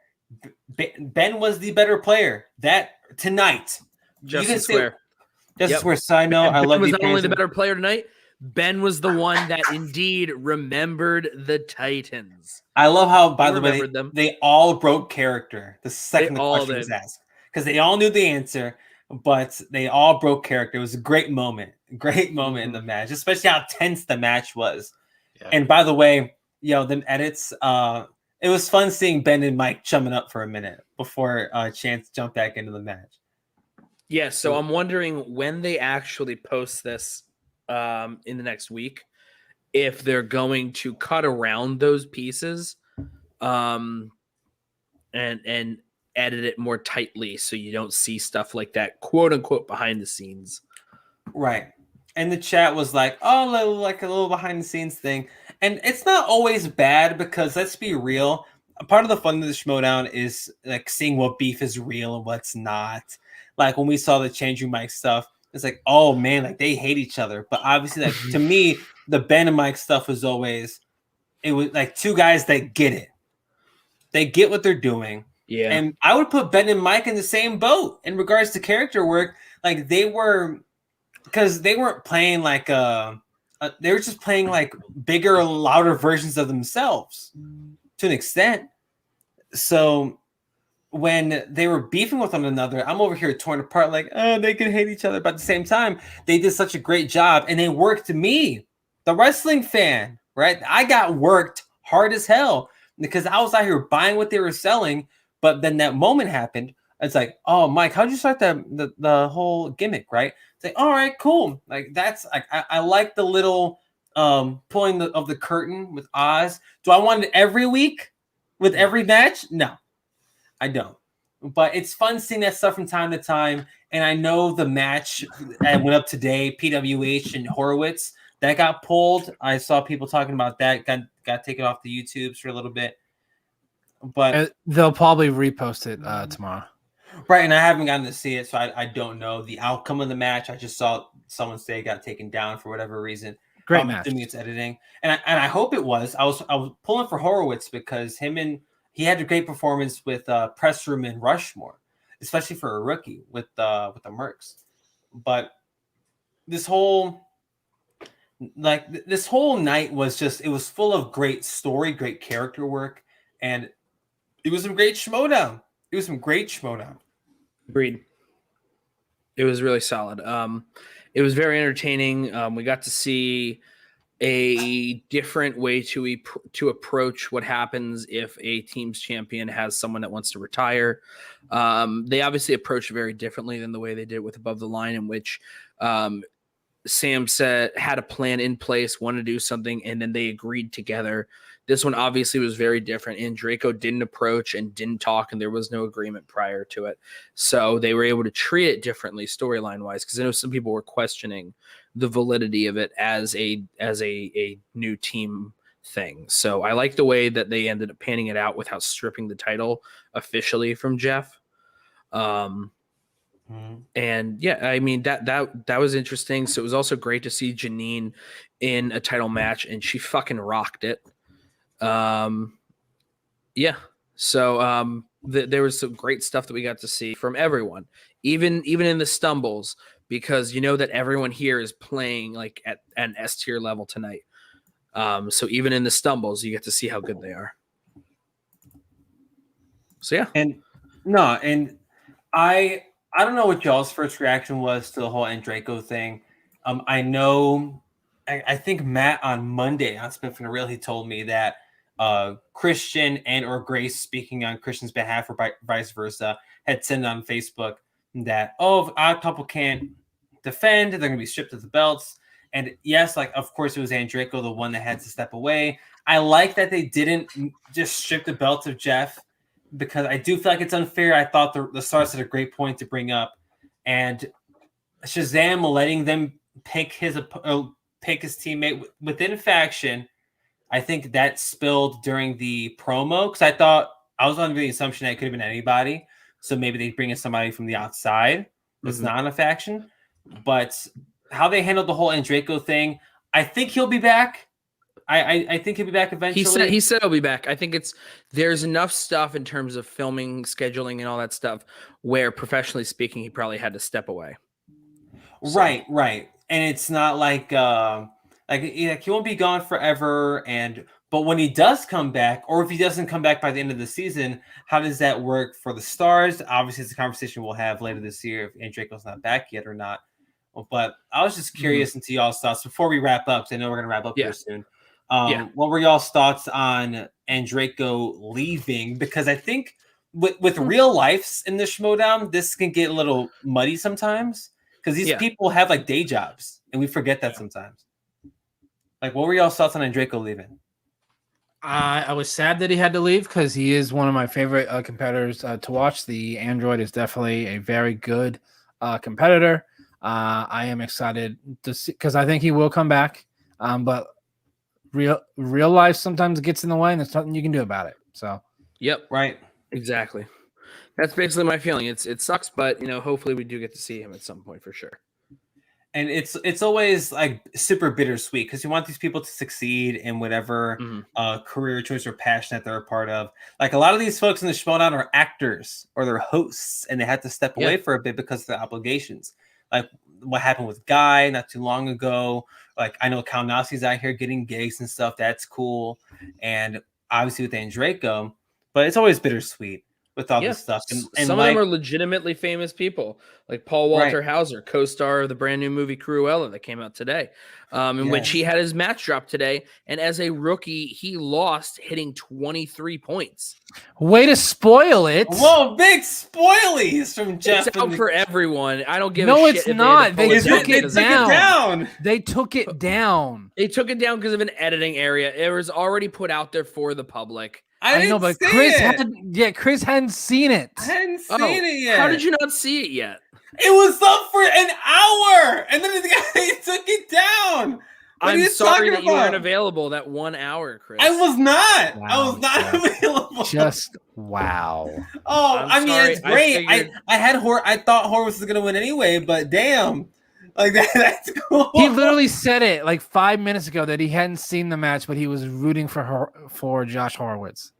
Ben was the better player that tonight. Justice Square. Justice Square. So I know I love you. Ben was not only the better player tonight, Ben was the one that indeed remembered the Titans. I love how, by the way, they all broke character the second the question was asked. Because they all knew the answer, but they all broke character. It was a great moment. Great moment in the match, especially how tense the match was. Yeah. And by the way, them edits, it was fun seeing Ben and Mike chumming up for a minute before Chance jumped back into the match. Yeah, so I'm wondering when they actually post this in the next week, if they're going to cut around those pieces and edit it more tightly so you don't see stuff like that, quote unquote, behind the scenes. Right. And the chat was like, oh, like a little behind the scenes thing. And it's not always bad because, let's be real, part of the fun of the Schmoedown is like seeing what beef is real and what's not. Like when we saw the Changing Mike stuff, it's like, oh man, like they hate each other. But obviously, like to me, the Ben and Mike stuff was always, it was like two guys that get it. They get what they're doing. Yeah. And I would put Ben and Mike in the same boat in regards to character work. Like they were, because they weren't playing like they were just playing like bigger, louder versions of themselves to an extent. So when they were beefing with one another, I'm over here torn apart like, oh, they can hate each other. But at the same time, they did such a great job and they worked me, the wrestling fan, right? I got worked hard as hell because I was out here buying what they were selling. But then that moment happened. It's like, oh, Mike, how'd you start the whole gimmick, right? It's like, all right, cool. Like that's like I like the little pulling of the curtain with Oz. Do I want it every week with every match? No, I don't. But it's fun seeing that stuff from time to time. And I know the match that went up today, PWH and Horowitz, that got pulled. I saw people talking about that. Got taken off the YouTubes for a little bit. But they'll probably repost it tomorrow. Right, and I haven't gotten to see it, so I don't know the outcome of the match. I just saw someone say it got taken down for whatever reason. Great match. Assuming it's editing, and I hope it was. I was pulling for Horowitz because he had a great performance with Press Room and Rushmore, especially for a rookie with the Mercs. But this whole night was just, it was full of great story, great character work, and it was some great Schmoedown. Agreed. It was really solid. It was very entertaining. We got to see a different way to approach what happens if a team's champion has someone that wants to retire. They obviously approach it very differently than the way they did with Above the Line, in which Sam said had a plan in place, wanted to do something, and then they agreed together. This one obviously was very different, and Draco didn't approach and didn't talk, and there was no agreement prior to it. So they were able to treat it differently storyline wise, because I know some people were questioning the validity of it as a new team thing. So I like the way that they ended up panning it out without stripping the title officially from Jeff. And yeah, I mean that was interesting. So it was also great to see Janine in a title match, and she fucking rocked it. Yeah. So there was some great stuff that we got to see from everyone, even in the stumbles, because you know that everyone here is playing like at an S tier level tonight. So even in the stumbles, you get to see how good they are. So yeah, and I don't know what y'all's first reaction was to the whole Andraco thing. I know, I think Matt on Monday on Spin from the Real, he told me that Christian and or Grace, speaking on Christian's behalf or vice versa, had said on Facebook that, if Odd Couple can't defend, they're going to be stripped of the belts. And yes, like, of course, it was Andraco, the one that had to step away. I like that they didn't just strip the belts of Jeff, because I do feel like it's unfair. I thought the Stars had a great point to bring up, and Shazam letting them pick his teammate within faction. I think that spilled during the promo, because I was under the assumption that it could have been anybody. So maybe they bring in somebody from the outside that's not in a faction. But how they handled the whole Andraco thing, I think he'll be back. I think he'll be back eventually. He said he'll be back. I think there's enough stuff in terms of filming, scheduling, and all that stuff where, professionally speaking, he probably had to step away. So. Right. And it's not like he won't be gone forever. But when he does come back, or if he doesn't come back by the end of the season, how does that work for the Stars? Obviously, it's a conversation we'll have later this year if Andraco's not back yet or not. But I was just curious into y'all's thoughts before we wrap up, because I know we're going to wrap up here soon. What were y'all's thoughts on Andraco leaving? Because I think with real lives in the Schmoedown, this can get a little muddy sometimes, because these people have like day jobs, and we forget that sometimes. Like, what were y'all's thoughts on Andraco leaving? I was sad that he had to leave, because he is one of my favorite competitors to watch. The Android is definitely a very good competitor. I am excited to see, because I think he will come back. But real life sometimes gets in the way, and there's nothing you can do about it. So, yep, right, exactly. That's basically my feeling. It sucks, but hopefully we do get to see him at some point for sure. And it's always like super bittersweet, because you want these people to succeed in whatever career choice or passion that they're a part of. Like, a lot of these folks in the Schmoedown are actors or they're hosts, and they had to step away for a bit because of their obligations. Like what happened with Guy not too long ago. Like, I know Kalinowski's out here getting gigs and stuff. That's cool. And obviously with Andraco, but it's always bittersweet with all this stuff. And some of them are legitimately famous people, like Paul Walter Hauser, co-star of the brand new movie Cruella that came out today, in which he had his match drop today. And as a rookie, he lost, hitting 23 points. Way to spoil it. Whoa, big spoilies from Jeff. It's out for everyone. I don't give a shit. No, it's not. They took it down. They took it down because of an editing area. It was already put out there for the public. I know, but Chris hadn't seen it. I hadn't seen it yet. How did you not see it yet? It was up for an hour, and then the guy took it down. I'm sorry that you weren't available that 1 hour, Chris. I was not. Wow, I was not available. Just wow. Oh, I mean, it's great. I thought Horowitz was gonna win anyway, but damn. Like that's cool. He literally said it like 5 minutes ago that he hadn't seen the match, but he was rooting for Josh Horowitz.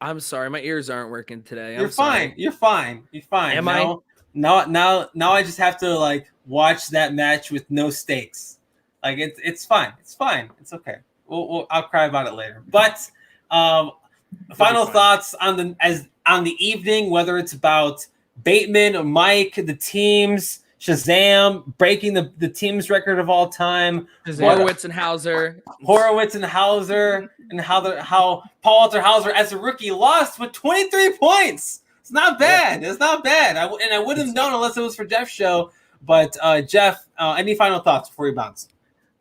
I'm sorry, my ears aren't working today. You're fine. You're fine. Am I? Now I just have to like watch that match with no stakes. Like it's fine. It's fine. It's okay. I'll cry about it later. But final thoughts on the evening, whether it's about Bateman, Mike, the teams. Shazam breaking the team's record of all time. Horowitz and Hauser, and how Paul Walter Hauser as a rookie lost with 23 points. It's not bad. It's not bad. I wouldn't have known unless it was for Jeff's show. But Jeff, any final thoughts before we bounce?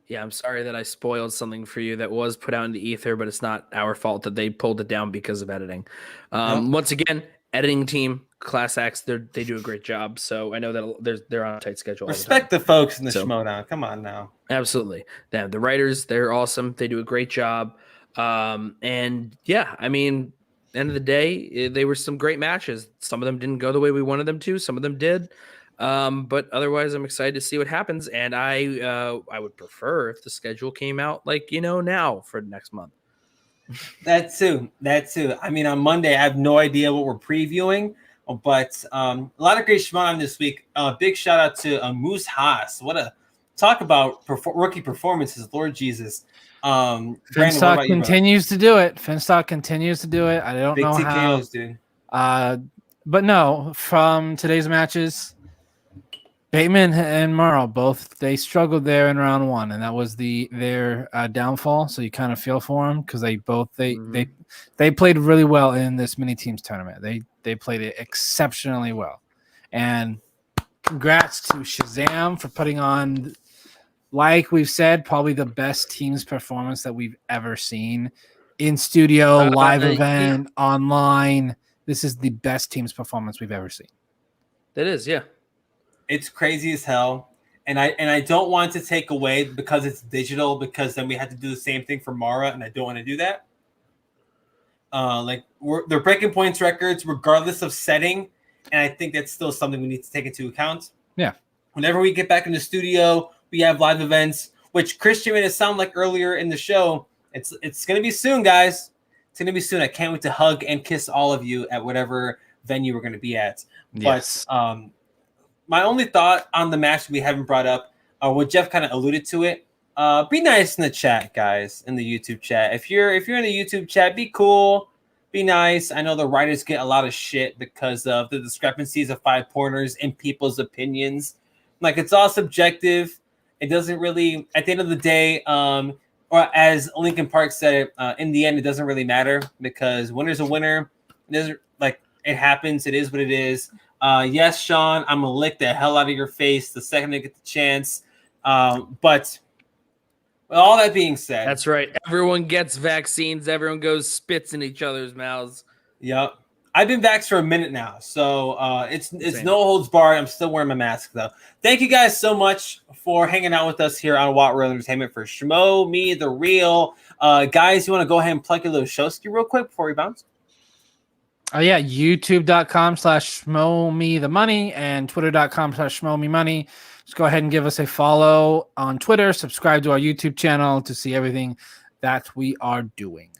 Yeah, I'm sorry that I spoiled something for you that was put out in the ether, but it's not our fault that they pulled it down because of editing. Once again, editing team, class acts, they do a great job. So I know that they're on a tight schedule. Respect the folks in the Schmoe now. Come on now. Absolutely. The writers, they're awesome. They do a great job. And yeah, I mean, end of the day, they were some great matches. Some of them didn't go the way we wanted them to. Some of them did. But otherwise, I'm excited to see what happens. And I would prefer if the schedule came out now for next month. That too. I mean, on Monday, I have no idea what we're previewing, but a lot of great Schmoe this week. Big shout out to Moose Haas. What a talk about rookie performances, Lord Jesus. Finstock continues to do it. Finstock continues to do it. I don't know how. TKOs, dude. But no, from today's matches, Bateman and Morrow they struggled there in round one, and that was their downfall. So you kind of feel for them because they played really well in this mini teams tournament. They played it exceptionally well, and congrats to Shazam for putting on, like we've said, probably the best team's performance that we've ever seen in studio, live event, online. This is the best team's performance we've ever seen. That is, yeah. It's crazy as hell. And I don't want to take away because it's digital, because then we had to do the same thing for Mara, and I don't want to do that. They're breaking points records regardless of setting, and I think that's still something we need to take into account. Yeah. Whenever we get back in the studio, we have live events, which Christian made it sound like earlier in the show. It's going to be soon, guys. It's going to be soon. I can't wait to hug and kiss all of you at whatever venue we're going to be at. Yes. But my only thought on the match we haven't brought up, what Jeff kind of alluded to it, be nice in the chat, guys, in the YouTube chat. If you're in the YouTube chat, be cool, be nice. I know the writers get a lot of shit because of the discrepancies of 5-pointers in people's opinions. Like, it's all subjective. It doesn't really, at the end of the day, or as Linkin Park said it, in the end, it doesn't really matter because winner's a winner. It doesn't, it happens. It is what it is. Yes, Sean, I'm going to lick the hell out of your face the second I get the chance. But with all that being said. That's right. Everyone gets vaccines. Everyone goes spits in each other's mouths. Yep. I've been vaxxed for a minute now, so it's no holds barred. I'm still wearing my mask, though. Thank you guys so much for hanging out with us here on What Real Entertainment for Schmoe, Me, The Real. Guys, you want to go ahead and plug your little showski real quick before we bounce? Oh, yeah. YouTube.com/SchmoeMeTheMoney and Twitter.com/SchmoeMeMoney. Just go ahead and give us a follow on Twitter. Subscribe to our YouTube channel to see everything that we are doing.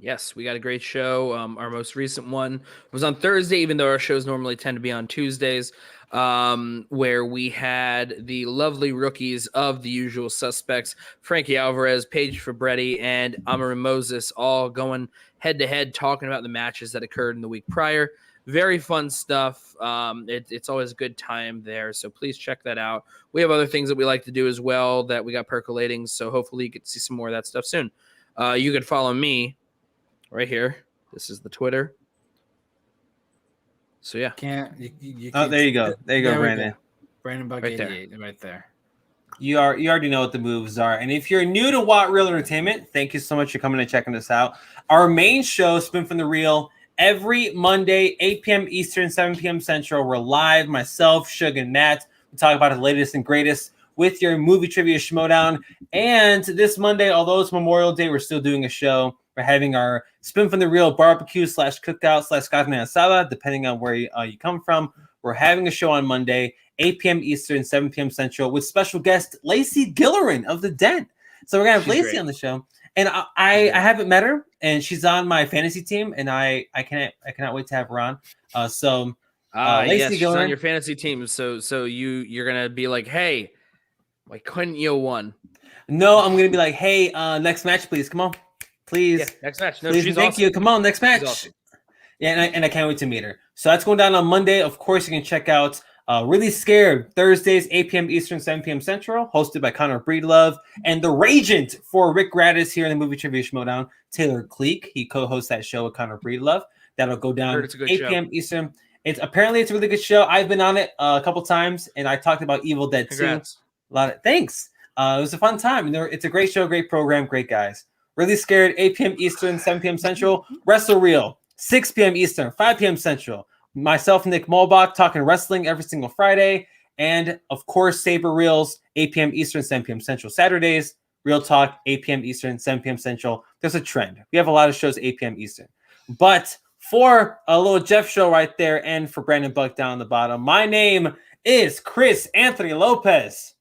Yes, we got a great show. Our most recent one was on Thursday, even though our shows normally tend to be on Tuesdays, where we had the lovely rookies of the usual suspects, Frankie Alvarez, Paige Fabretti, and Amarim Moses, all going head-to-head talking about the matches that occurred in the week prior. Very fun stuff. It's always a good time there, so please check that out. We have other things that we like to do as well that we got percolating, so hopefully you get to see some more of that stuff soon. You can follow me right here. This is the Twitter. So yeah. You Oh, there you go. There you go, Brandon. Brandon Buck Right 88 right there. You already know what the moves are. And if you're new to What Real Entertainment, thank you so much for coming and checking us out. Our main show, Spin from the Real, every Monday, 8 p.m. Eastern, 7 p.m. Central. We're live, myself, Suge, and Matt. We talk about the latest and greatest with your movie trivia Schmoedown. And this Monday, although it's Memorial Day, we're still doing a show. We're having our Spin from the Real barbecue / cookout / carne asada, depending on where you come from. We're having a show on Monday, 8 p.m. Eastern, 7 p.m. Central, with special guest Lacey Gillerin of The Den. So we're gonna have Lacey on the show, and I haven't met her, and she's on my fantasy team, and I cannot wait to have her on. Lacey yes, she's Gillerin on your fantasy team. So you're gonna be like, hey, why couldn't you won? No, I'm gonna be like, hey, next match, please, come on, please. Yeah, next match. No, Please, she's thank awesome. you. Come on, next match. Awesome. Yeah, and I can't wait to meet her. So that's going down on Monday. Of course, you can check out Really Scared Thursdays, 8 p.m. Eastern, 7 p.m. Central, hosted by Connor Breedlove and the Ragent for Rick Gratis here in the Movie Trivia Schmoedown, Taylor Cleek. He co-hosts that show with Connor Breedlove. That'll go down 8 p.m. Eastern. It's apparently it's a really good show. I've been on it a couple times, and I talked about Evil Dead 2. Congrats. A lot of thanks. It was a fun time. It's a great show, great program, great guys. Really Scared, 8 p.m. Eastern, 7 p.m. Central. Wrestle Reel, 6 p.m. Eastern, 5 p.m. Central. Myself, Nick Molbach, talking wrestling every single Friday. And, of course, Saber Reels, 8 p.m. Eastern, 7 p.m. Central. Saturdays, Real Talk, 8 p.m. Eastern, 7 p.m. Central. There's a trend. We have a lot of shows 8 p.m. Eastern. But for a little Jeff show right there and for Brandon Buck down the bottom, my name is Chris Anthony Lopez.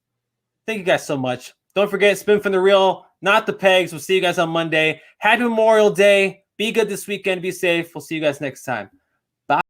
Thank you guys so much. Don't forget, spin from the reel, not the pegs. We'll see you guys on Monday. Happy Memorial Day. Be good this weekend. Be safe. We'll see you guys next time.